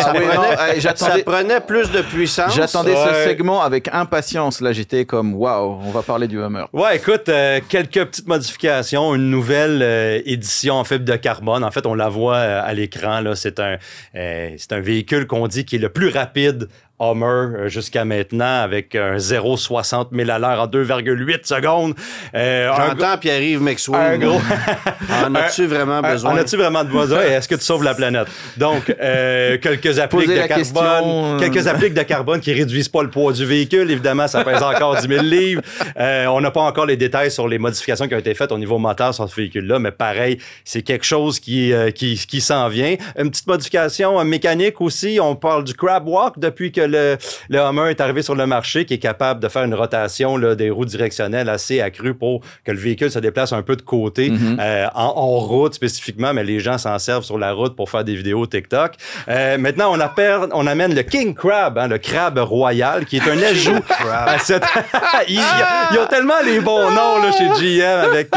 Ça prenait plus de puissance. J'attendais ce segment avec impatience. Là, j'étais comme, waouh, on va parler du Hummer. Ouais, écoute, quelques petites modifications. Une nouvelle édition en fibre de carbone. En fait, on la voit à l'écran. Là, c'est un véhicule qu'on dit qui est le plus rapide Hummer jusqu'à maintenant avec un 0,60 000 à l'heure en 2,8 secondes. J'entends Pierre-Yves Maxwell. En as-tu vraiment besoin? En as-tu vraiment besoin? Et est-ce que tu sauves la planète? Donc, quelques appliques de carbone. Quelques appliques de carbone qui réduisent pas le poids du véhicule. Évidemment, ça pèse encore 10 000 livres. On n'a pas encore les détails sur les modifications qui ont été faites au niveau moteur sur ce véhicule-là, mais pareil, c'est quelque chose qui s'en vient. Une petite modification mécanique aussi. On parle du crab walk depuis que le Hummer est arrivé sur le marché, qui est capable de faire une rotation là, des roues directionnelles assez accrue pour que le véhicule se déplace un peu de côté, en route spécifiquement, mais les gens s'en servent sur la route pour faire des vidéos TikTok. Maintenant, on amène le King Crab, le crabe royal, qui est un ajout à cette... ils ont tellement les bons noms là, chez GM avec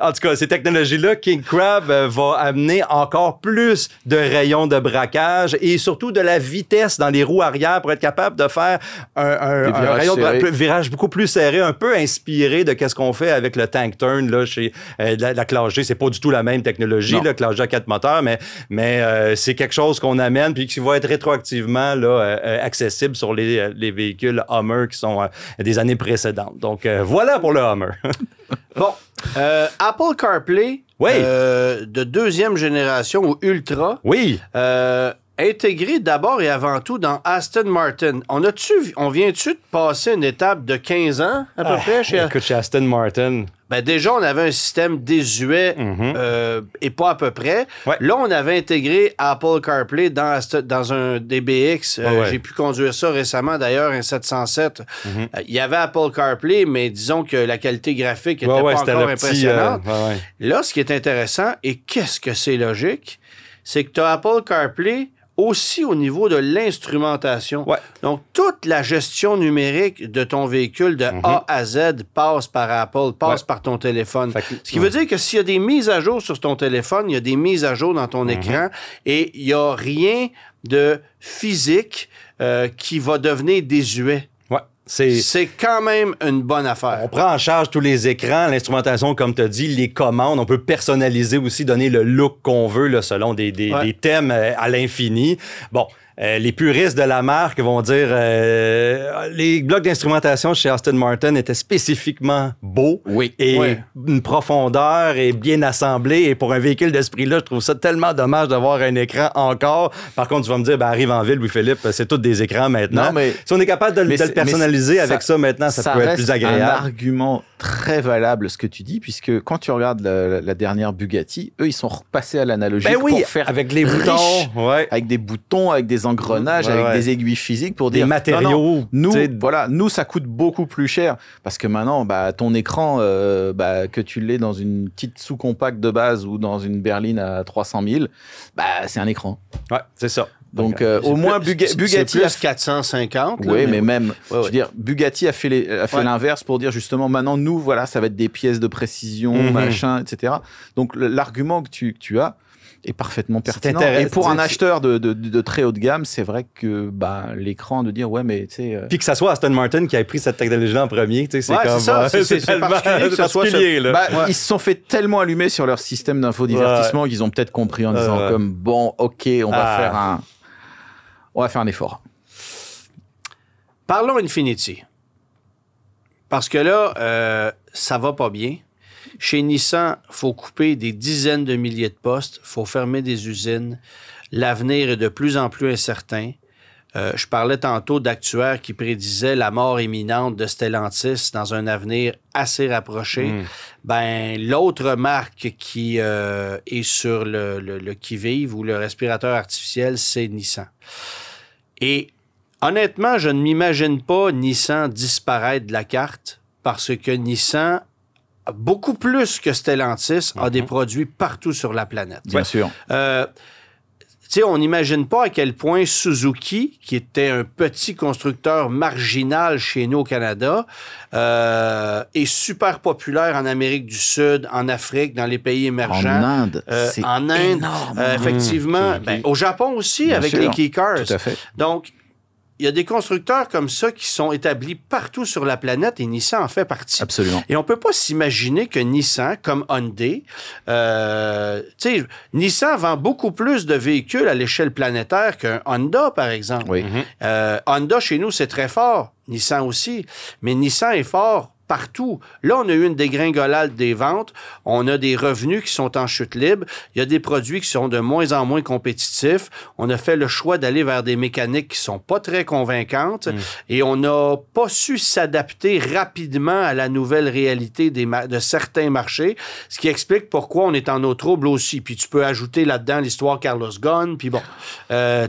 en tout cas, ces technologies-là. King Crab va amener encore plus de rayons de braquage et surtout de la vitesse dans les roues arrière pour être capable de faire un rayon de virage beaucoup plus serré, un peu inspiré de ce qu'on fait avec le tank turn là, chez la classe G. C'est pas du tout la même technologie, la classe G à 4 moteurs, mais c'est quelque chose qu'on amène puis qui va être rétroactivement là, accessible sur les véhicules Hummer qui sont des années précédentes. Donc voilà pour le Hummer. Bon, Apple CarPlay de deuxième génération ou Ultra. Oui. Intégré d'abord et avant tout dans Aston Martin. On vient-tu de passer une étape de 15 ans à peu près? Chez Aston Martin... Déjà, on avait un système désuet et pas à peu près. Ouais. Là, on avait intégré Apple CarPlay dans un DBX. J'ai pu conduire ça récemment, d'ailleurs, un 707. Il y avait Apple CarPlay, mais disons que la qualité graphique n'était pas encore impressionnante. Là, ce qui est intéressant, et qu'est-ce que c'est logique, c'est que tu as Apple CarPlay aussi au niveau de l'instrumentation. Ouais. Donc, toute la gestion numérique de ton véhicule de A à Z passe par Apple, passe par ton téléphone. Ce qui veut dire que s'il y a des mises à jour sur ton téléphone, il y a des mises à jour dans ton écran et il n'y a rien de physique qui va devenir désuet. C'est quand même une bonne affaire. On prend en charge tous les écrans, l'instrumentation, comme tu as dit, les commandes. On peut personnaliser aussi, donner le look qu'on veut là, selon des thèmes à l'infini. Bon. Les puristes de la marque vont dire les blocs d'instrumentation chez Aston Martin étaient spécifiquement beaux et une profondeur et bien assemblés. Et pour un véhicule de ce prix-là, je trouve ça tellement dommage d'avoir un écran encore. Par contre, tu vas me dire, arrive en ville, Louis-Philippe, c'est tous des écrans maintenant. Non, mais, si on est capable de le personnaliser avec ça maintenant, ça peut être plus agréable. C'est un argument très valable ce que tu dis, puisque quand tu regardes la dernière Bugatti, eux, ils sont repassés à l'analogique pour faire avec les boutons, avec des boutons, avec des engrenages, avec des aiguilles physiques pour dire des matériaux. Nous, ça coûte beaucoup plus cher parce que maintenant, ton écran, que tu l'aies dans une petite sous-compacte de base ou dans une berline à 300 000, c'est un écran. Ouais, c'est ça. Donc, au moins, Bugatti c'est plus 450. Oui, mais même, je veux dire, Bugatti a fait l'inverse pour dire justement, maintenant, nous, voilà, ça va être des pièces de précision, machin, etc. Donc, l'argument que tu as est parfaitement pertinent. Et pour un acheteur de très haut de gamme, c'est vrai que l'écran, de dire, mais tu sais... Puis que ça soit Aston Martin qui ait pris cette technologie-là en premier, tu sais, c'est comme... C'est particulier que ça soit... Ils se sont fait tellement allumer sur leur système d'infodivertissement qu'ils ont peut-être compris en disant comme, bon, OK, on va faire un effort. Parlons Infiniti. Parce que là, ça va pas bien. Chez Nissan, il faut couper des dizaines de milliers de postes, il faut fermer des usines. L'avenir est de plus en plus incertain. Je parlais tantôt d'actuaires qui prédisaient la mort imminente de Stellantis dans un avenir assez rapproché. L'autre marque qui est sur le qui-vive ou le respirateur artificiel, c'est Nissan. Et honnêtement, je ne m'imagine pas Nissan disparaître de la carte parce que Nissan, beaucoup plus que Stellantis, a des produits partout sur la planète. Bien sûr. On n'imagine pas à quel point Suzuki, qui était un petit constructeur marginal chez nous au Canada, est super populaire en Amérique du Sud, en Afrique, dans les pays émergents. En Inde, c'est énorme. Effectivement. Au Japon aussi, bien avec sûr. Les Keycars. Tout à fait. Donc, il y a des constructeurs comme ça qui sont établis partout sur la planète et Nissan en fait partie. Absolument. Et on peut pas s'imaginer que Nissan, comme Hyundai, Nissan vend beaucoup plus de véhicules à l'échelle planétaire qu'un Honda, par exemple. Oui. Honda, chez nous, c'est très fort. Nissan aussi. Mais Nissan est fort partout. Là, on a eu une dégringolade des ventes. On a des revenus qui sont en chute libre. Il y a des produits qui sont de moins en moins compétitifs. On a fait le choix d'aller vers des mécaniques qui sont pas très convaincantes et on n'a pas su s'adapter rapidement à la nouvelle réalité de certains marchés, ce qui explique pourquoi on est en eau trouble aussi. Puis tu peux ajouter là-dedans l'histoire Carlos Ghosn, puis bon, ça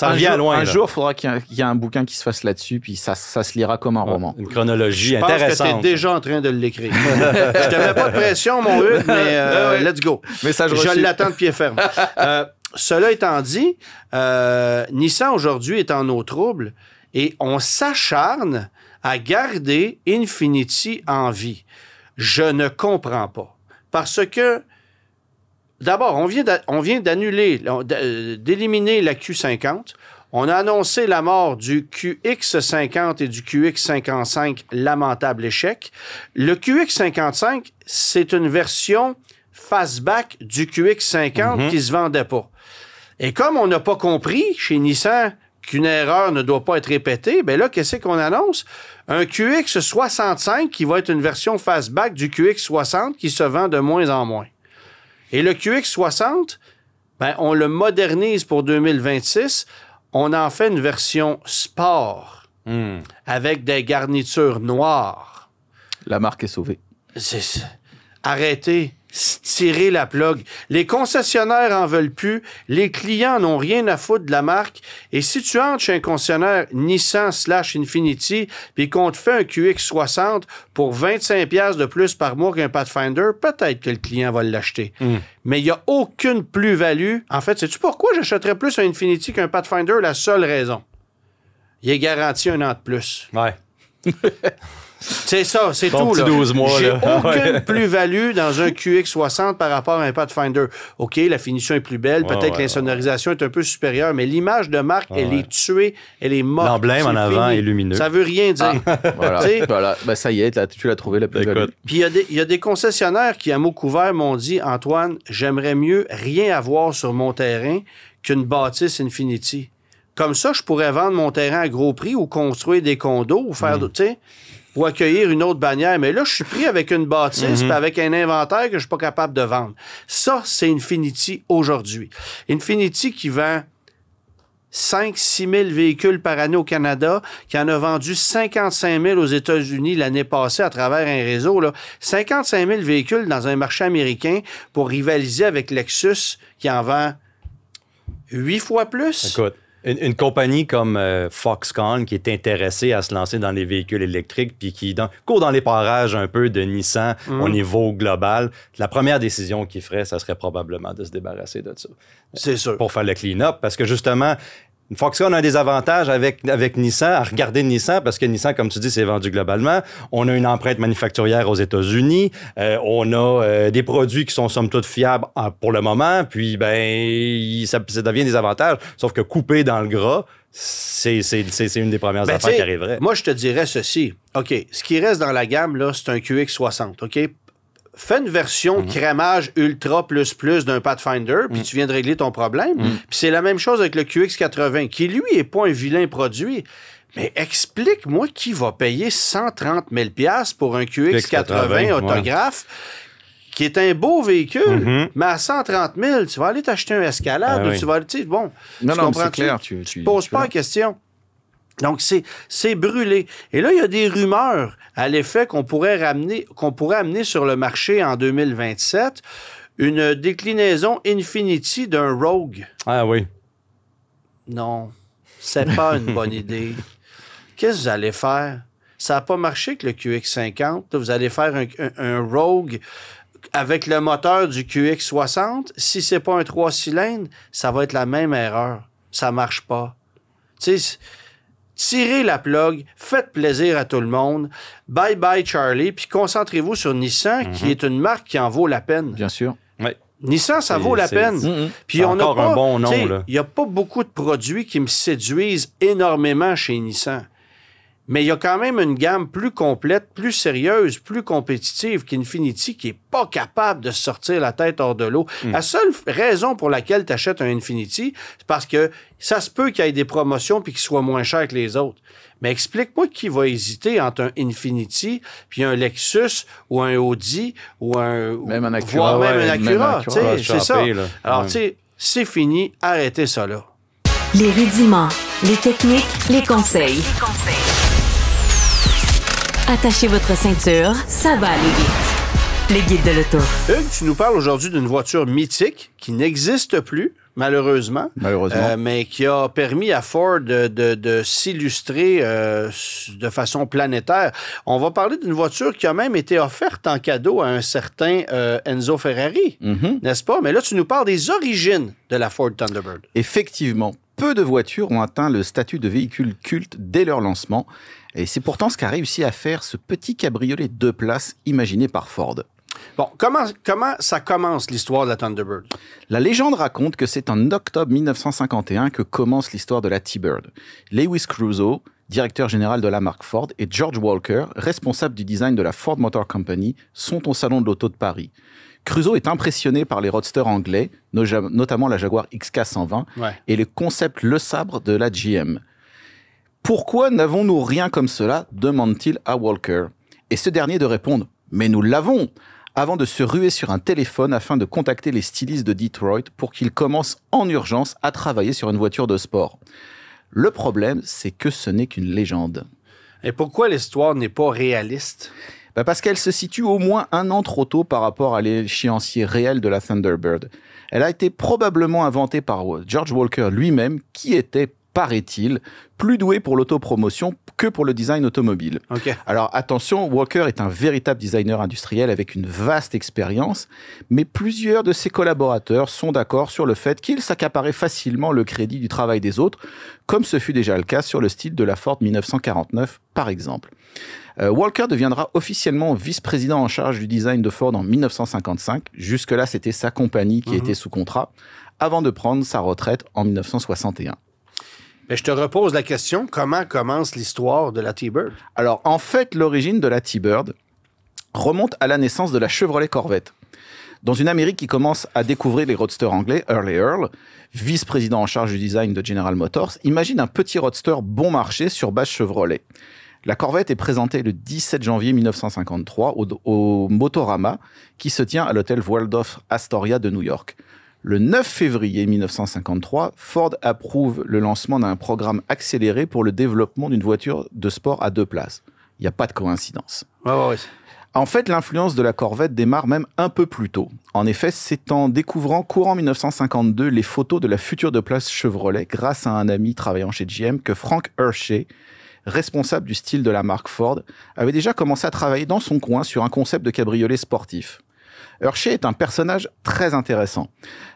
revient loin. Un jour, il faudra qu'il y ait un bouquin qui se fasse là-dessus, puis ça se lira comme un roman. Une chronologie intéressante. Je pense que tu es déjà en train de l'écrire. Je te mets pas de pression, mon Hugues, mais let's go. Message reçu. Je l'attends de pied ferme. Cela étant dit, Nissan aujourd'hui est en eau trouble et on s'acharne à garder Infiniti en vie. Je ne comprends pas. Parce que, d'abord, on vient d'éliminer la Q50. On a annoncé la mort du QX50 et du QX55, lamentable échec. Le QX55, c'est une version fastback du QX50 qui se vendait pas. Et comme on n'a pas compris chez Nissan qu'une erreur ne doit pas être répétée, bien là, qu'est-ce qu'on annonce? Un QX65 qui va être une version fastback du QX60 qui se vend de moins en moins. Et le QX60, ben, on le modernise pour 2026. On en fait une version sport avec des garnitures noires. La marque est sauvée. Arrêtez. Tirer la plug. Les concessionnaires en veulent plus. Les clients n'ont rien à foutre de la marque. Et si tu entres chez un concessionnaire Nissan/Infiniti puis qu'on te fait un QX60 pour 25$ de plus par mois qu'un Pathfinder, peut-être que le client va l'acheter. Mais il n'y a aucune plus-value. En fait, sais-tu pourquoi j'achèterais plus un Infiniti qu'un Pathfinder? La seule raison. Il est garanti 1 an de plus. Ouais. C'est ça, c'est ton tout. Petit là. 12 mois, j'ai là. aucune plus-value dans un QX60 par rapport à un Pathfinder. OK, la finition est plus belle, peut-être que l'insonorisation est un peu supérieure, mais l'image de marque, elle est tuée, elle est morte. L'emblème en avant est lumineux. Ça veut rien dire. Voilà. Ben, ça y est, là, tu l'as trouvé, la plus-value. Puis il y a des concessionnaires qui, à mots couverts, m'ont dit, Antoine, j'aimerais mieux rien avoir sur mon terrain qu'une bâtisse Infiniti. Comme ça, je pourrais vendre mon terrain à gros prix ou construire des condos ou faire d'autres, tu sais, ou accueillir une autre bannière. Mais là, je suis pris avec une bâtisse puis avec un inventaire que je suis pas capable de vendre. Ça, c'est Infiniti aujourd'hui. Infiniti qui vend 5-6 000 véhicules par année au Canada, qui en a vendu 55 000 aux États-Unis l'année passée à travers un réseau. Là. 55 000 véhicules dans un marché américain pour rivaliser avec Lexus qui en vend 8 fois plus. Écoute, une compagnie comme Foxconn qui est intéressée à se lancer dans les véhicules électriques puis qui court dans les parages un peu de Nissan au niveau global, la première décision qu'il ferait, ça serait probablement de se débarrasser de ça. C'est sûr. Pour faire le clean-up, parce que justement, Foxconn a des avantages avec Nissan, à regarder Nissan, parce que Nissan, comme tu dis, c'est vendu globalement. On a une empreinte manufacturière aux États-Unis. On a des produits qui sont somme toute fiables pour le moment. Puis, ça devient des avantages. Sauf que couper dans le gras, c'est une des premières affaires qui arriverait. Moi, je te dirais ceci. OK, ce qui reste dans la gamme, là, c'est un QX60. OK? Fais une version crémage ultra plus d'un Pathfinder, puis tu viens de régler ton problème. Puis c'est la même chose avec le QX80, qui, lui, n'est pas un vilain produit. Mais explique-moi qui va payer 130 000 $ pour un QX80 autographe, qui est un beau véhicule, mais à 130 000, tu vas aller t'acheter un Escalade ou tu vas aller... Bon, non, tu comprends, c'est clair. Tu ne poses pas la question. Donc, c'est brûlé. Et là, il y a des rumeurs à l'effet qu'on pourrait amener sur le marché en 2027 une déclinaison Infiniti d'un Rogue. Ah oui. Non, c'est pas une bonne idée. Qu'est-ce que vous allez faire? Ça n'a pas marché avec le QX50. Vous allez faire un Rogue avec le moteur du QX60. Si c'est pas un 3 cylindres, ça va être la même erreur. Ça marche pas. Tu sais... Tirez la plug, faites plaisir à tout le monde. Bye bye Charlie, puis concentrez-vous sur Nissan, qui est une marque qui en vaut la peine. Bien sûr. Ouais. Nissan, ça vaut la peine. Puis on encore un bon nom. Il n'y a pas beaucoup de produits qui me séduisent énormément chez Nissan. Mais il y a quand même une gamme plus complète, plus sérieuse, plus compétitive qu'Infiniti qui n'est pas capable de sortir la tête hors de l'eau. La seule raison pour laquelle tu achètes un Infiniti, c'est parce que ça se peut qu'il y ait des promotions puis qu'il soit moins cher que les autres. Mais explique-moi qui va hésiter entre un Infiniti puis un Lexus ou un Audi ou même un Acura, voire même un Acura. C'est ça. Là. Alors, tu sais, c'est fini. Arrêtez ça là. Les rudiments, les techniques, les conseils. Attachez votre ceinture, ça va aller vite. Les guides de l'auto. Hugues, tu nous parles aujourd'hui d'une voiture mythique qui n'existe plus, malheureusement. Mais qui a permis à Ford de s'illustrer de façon planétaire. On va parler d'une voiture qui a même été offerte en cadeau à un certain Enzo Ferrari, n'est-ce pas? Mais là, tu nous parles des origines de la Ford Thunderbird. Effectivement, peu de voitures ont atteint le statut de véhicule culte dès leur lancement. Et c'est pourtant ce qu'a réussi à faire ce petit cabriolet 2 places imaginé par Ford. Bon, comment ça commence l'histoire de la Thunderbird? La légende raconte que c'est en octobre 1951 que commence l'histoire de la T-Bird. Lewis Crusoe, directeur général de la marque Ford, et George Walker, responsable du design de la Ford Motor Company, sont au salon de l'auto de Paris. Crusoe est impressionné par les roadsters anglais, notamment la Jaguar XK120 et le concept Le Sabre de la GM. Pourquoi n'avons-nous rien comme cela demande-t-il à Walker. Et ce dernier de répondre « Mais nous l'avons !» avant de se ruer sur un téléphone afin de contacter les stylistes de Detroit pour qu'ils commencent en urgence à travailler sur une voiture de sport. Le problème, c'est que ce n'est qu'une légende. Et pourquoi l'histoire n'est pas réaliste? Parce qu'elle se situe au moins 1 an trop tôt par rapport à l'échéancier réel de la Thunderbird. Elle a été probablement inventée par George Walker lui-même, qui était, paraît-il, plus doué pour l'autopromotion que pour le design automobile. Okay. Alors attention, Walker est un véritable designer industriel avec une vaste expérience, mais plusieurs de ses collaborateurs sont d'accord sur le fait qu'il s'accaparait facilement le crédit du travail des autres, comme ce fut déjà le cas sur le style de la Ford 1949, par exemple. Walker deviendra officiellement vice-président en charge du design de Ford en 1955. Jusque-là, c'était sa compagnie qui était sous contrat, avant de prendre sa retraite en 1961. Mais je te repose la question, comment commence l'histoire de la T-Bird? Alors, en fait, l'origine de la T-Bird remonte à la naissance de la Chevrolet Corvette. Dans une Amérique qui commence à découvrir les roadsters anglais, Earl et Earl, vice-président en charge du design de General Motors, imagine un petit roadster bon marché sur base Chevrolet. La Corvette est présentée le 17 janvier 1953 au Motorama, qui se tient à l'hôtel Waldorf Astoria de New York. Le 9 février 1953, Ford approuve le lancement d'un programme accéléré pour le développement d'une voiture de sport à 2 places. Il n'y a pas de coïncidence. Ouais. En fait, l'influence de la Corvette démarre même un peu plus tôt. En effet, c'est en découvrant courant 1952 les photos de la future 2 places Chevrolet grâce à un ami travaillant chez GM que Frank Hershey, responsable du style de la marque Ford, avait déjà commencé à travailler dans son coin sur un concept de cabriolet sportif. Hershey est un personnage très intéressant.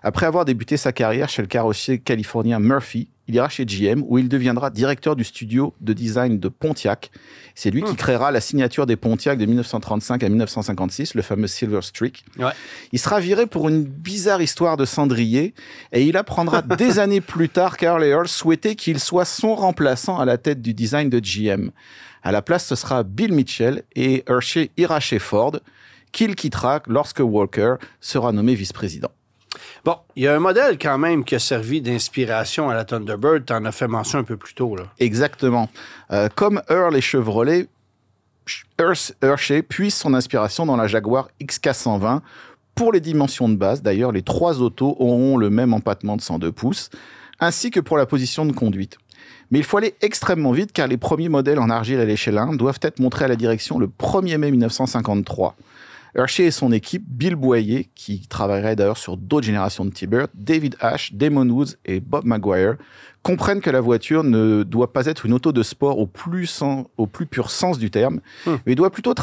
Après avoir débuté sa carrière chez le carrossier californien Murphy, il ira chez GM où il deviendra directeur du studio de design de Pontiac. C'est lui qui créera la signature des Pontiac de 1935 à 1956, le fameux Silver Streak. Ouais. Il sera viré pour une bizarre histoire de cendrier et il apprendra des années plus tard qu'Earl et Earl souhaitaient qu'il soit son remplaçant à la tête du design de GM. À la place, ce sera Bill Mitchell et Hershey ira chez Ford, qu'il quittera lorsque Walker sera nommé vice-président. Bon, il y a un modèle quand même qui a servi d'inspiration à la Thunderbird. Tu en as fait mention un peu plus tôt, là. Exactement. Comme Earl et Chevrolet, Hershey puise son inspiration dans la Jaguar XK120. Pour les dimensions de base, d'ailleurs, les 3 autos auront le même empattement de 102 pouces, ainsi que pour la position de conduite. Mais il faut aller extrêmement vite car les premiers modèles en argile à l'échelle 1 doivent être montrés à la direction le 1er mai 1953. Hershey et son équipe, Bill Boyer, qui travaillerait d'ailleurs sur d'autres générations de T-Bird, David Ash, Damon Woods et Bob Maguire, comprennent que la voiture ne doit pas être une auto de sport au plus pur sens du terme, mais doit plutôt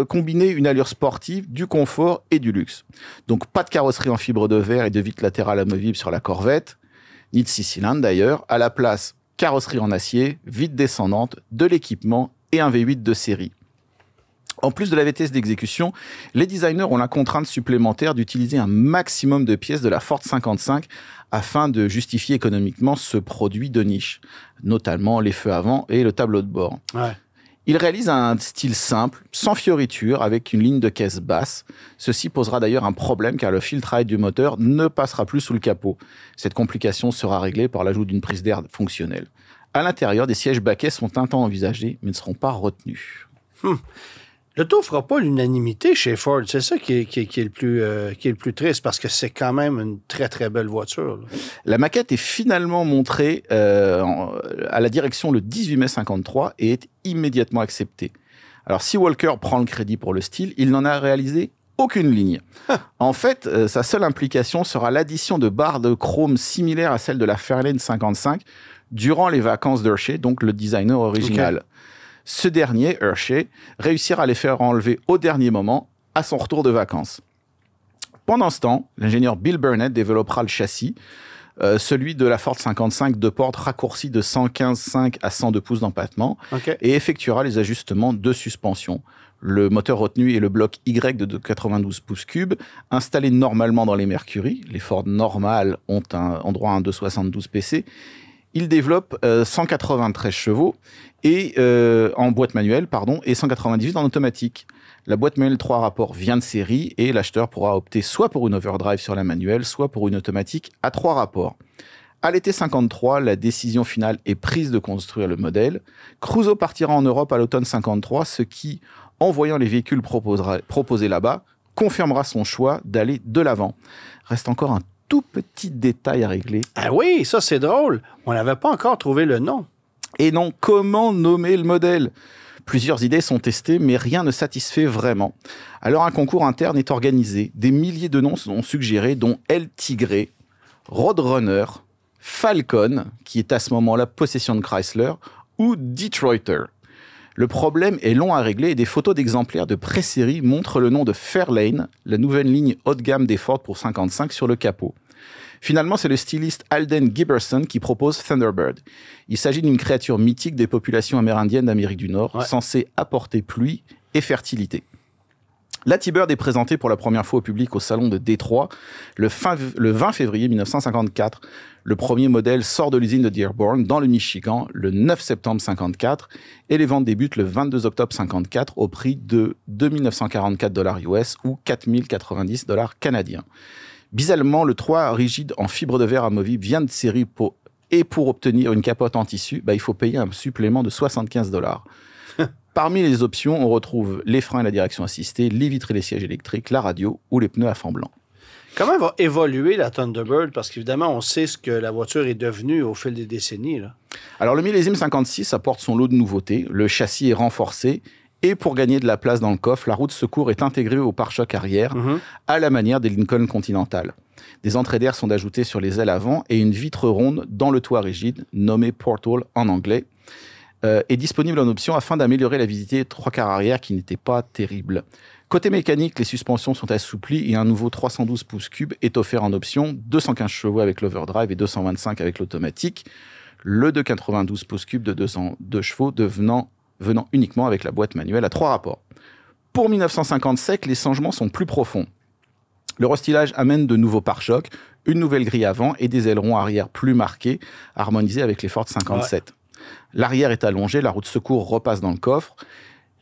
combiner une allure sportive, du confort et du luxe. Donc pas de carrosserie en fibre de verre et de vitres latérales amovibles sur la Corvette, ni de 6 cylindres d'ailleurs. À la place, carrosserie en acier, vitres descendantes, de l'équipement et un V8 de série. En plus de la vitesse d'exécution, les designers ont la contrainte supplémentaire d'utiliser un maximum de pièces de la Ford 55 afin de justifier économiquement ce produit de niche, notamment les feux avant et le tableau de bord. Ouais. Ils réalisent un style simple, sans fioritures, avec une ligne de caisse basse. Ceci posera d'ailleurs un problème car le filtrage du moteur ne passera plus sous le capot. Cette complication sera réglée par l'ajout d'une prise d'air fonctionnelle. À l'intérieur, des sièges baquets sont un temps envisagés, mais ne seront pas retenus. L'auto ne fera pas l'unanimité chez Ford. C'est ça qui est le plus triste, parce que c'est quand même une très, très belle voiture, là. La maquette est finalement montrée à la direction le 18 mai 1953 et est immédiatement acceptée. Alors, si Walker prend le crédit pour le style, il n'en a réalisé aucune ligne. En fait, sa seule implication sera l'addition de barres de chrome similaires à celles de la Fairlane 55 durant les vacances d'Hershey, donc le designer original. Okay. Ce dernier, Hershey, réussira à les faire enlever au dernier moment, à son retour de vacances. Pendant ce temps, l'ingénieur Bill Burnett développera le châssis, celui de la Ford 55 de porte raccourci de 115,5 à 102 pouces d'empattement, et effectuera les ajustements de suspension. Le moteur retenu est le bloc Y de 92 pouces cubes, installé normalement dans les Mercury. Les Ford normales ont droit à un 272 PC. Il développe 193 chevaux et, en boîte manuelle et 198 en automatique. La boîte manuelle 3 rapports vient de série et l'acheteur pourra opter soit pour une overdrive sur la manuelle, soit pour une automatique à 3 rapports. À l'été 53, la décision finale est prise de construire le modèle. Crusoe partira en Europe à l'automne 53, ce qui, en voyant les véhicules proposés là-bas, confirmera son choix d'aller de l'avant. Reste encore un tout petit détail à régler. Ah oui, ça c'est drôle. On n'avait pas encore trouvé le nom. Et non, comment nommer le modèle ? Plusieurs idées sont testées, mais rien ne satisfait vraiment. Alors un concours interne est organisé. Des milliers de noms sont suggérés, dont El Tigre, Roadrunner, Falcon, qui est à ce moment-là possession de Chrysler, ou Detroiter. Le problème est long à régler et des photos d'exemplaires de pré-série montrent le nom de Fairlane, la nouvelle ligne haut de gamme des Ford pour 55 sur le capot. Finalement, c'est le styliste Alden Giberson qui propose Thunderbird. Il s'agit d'une créature mythique des populations amérindiennes d'Amérique du Nord, censée apporter pluie et fertilité. La T-Bird est présentée pour la première fois au public au salon de Détroit le 20 février 1954. Le premier modèle sort de l'usine de Dearborn dans le Michigan le 9 septembre 54 et les ventes débutent le 22 octobre 54 au prix de 2 944 $ US ou 4 090 $ canadiens. Bizarrement, le 3 rigide en fibre de verre amovible vient de série pour obtenir une capote en tissu, il faut payer un supplément de 75 $. Parmi les options, on retrouve les freins et la direction assistée, les vitres et les sièges électriques, la radio ou les pneus à fond blanc. Comment va évoluer la Thunderbird? Parce qu'évidemment, on sait ce que la voiture est devenue au fil des décennies. Là. Alors, le millésime 56 apporte son lot de nouveautés. Le châssis est renforcé. Et pour gagner de la place dans le coffre, la roue de secours est intégrée au pare-choc arrière, à la manière des Lincoln Continental. Des entrées d'air sont ajoutées sur les ailes avant et une vitre ronde dans le toit rigide, nommée porthole en anglais, est disponible en option afin d'améliorer la visibilité 3/4 arrière qui n'était pas terrible. Côté mécanique, les suspensions sont assouplies et un nouveau 312 pouces cubes est offert en option, 215 chevaux avec l'overdrive et 225 avec l'automatique. Le 292 pouces cubes de 202 chevaux venant uniquement avec la boîte manuelle à 3 rapports. Pour 1957, les changements sont plus profonds. Le restylage amène de nouveaux pare-chocs, une nouvelle grille avant et des ailerons arrière plus marqués, harmonisés avec les Ford 57. Ouais. L'arrière est allongé, la roue de secours repasse dans le coffre,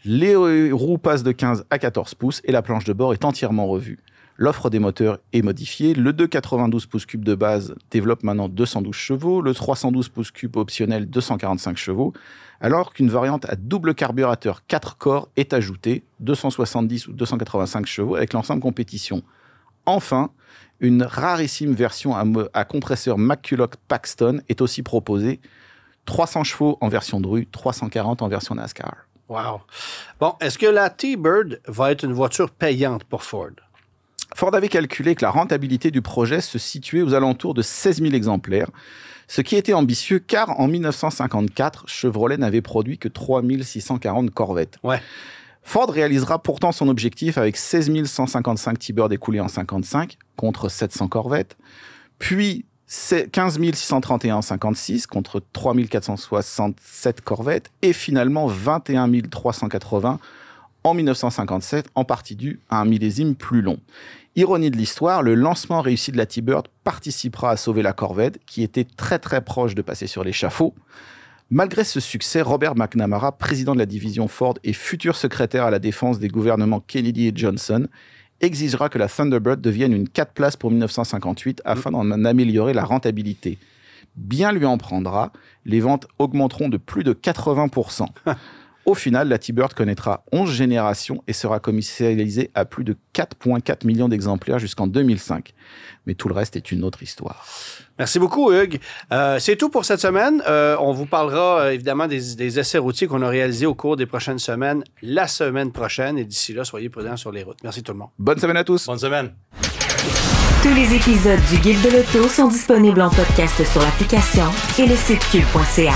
les roues passent de 15 à 14 pouces et la planche de bord est entièrement revue. L'offre des moteurs est modifiée. Le 292 pouces cubes de base développe maintenant 212 chevaux, le 312 pouces cubes optionnel 245 chevaux, alors qu'une variante à double carburateur 4 corps est ajoutée, 270 ou 285 chevaux avec l'ensemble compétition. Enfin, une rarissime version à compresseur McCulloch Paxton est aussi proposée, 300 chevaux en version Dru, 340 en version NASCAR. Wow. Bon, est-ce que la T-Bird va être une voiture payante pour Ford? Ford avait calculé que la rentabilité du projet se situait aux alentours de 16 000 exemplaires, ce qui était ambitieux car en 1954, Chevrolet n'avait produit que 3 640 Corvettes. Ouais. Ford réalisera pourtant son objectif avec 16 155 T-Bird écoulés en 55 contre 700 Corvettes, puis 15 631 en 56 contre 3 467 Corvettes et finalement 21 380 en 1957, en partie dû à un millésime plus long. Ironie de l'histoire, le lancement réussi de la T-Bird participera à sauver la Corvette, qui était très très proche de passer sur l'échafaud. Malgré ce succès, Robert McNamara, président de la division Ford et futur secrétaire à la défense des gouvernements Kennedy et Johnson, exigera que la Thunderbird devienne une 4 places pour 1958 afin d'en améliorer la rentabilité. Bien lui en prendra, les ventes augmenteront de plus de 80%. Au final, la T-Bird connaîtra 11 générations et sera commercialisée à plus de 4,4 millions d'exemplaires jusqu'en 2005. Mais tout le reste est une autre histoire. Merci beaucoup, Hugues. C'est tout pour cette semaine. On vous parlera évidemment des essais routiers qu'on a réalisés au cours des prochaines semaines, la semaine prochaine. Et d'ici là, soyez prudents sur les routes. Merci tout le monde. Bonne semaine à tous. Bonne semaine. Tous les épisodes du Guide de l'auto sont disponibles en podcast sur l'application et le site cube.ca.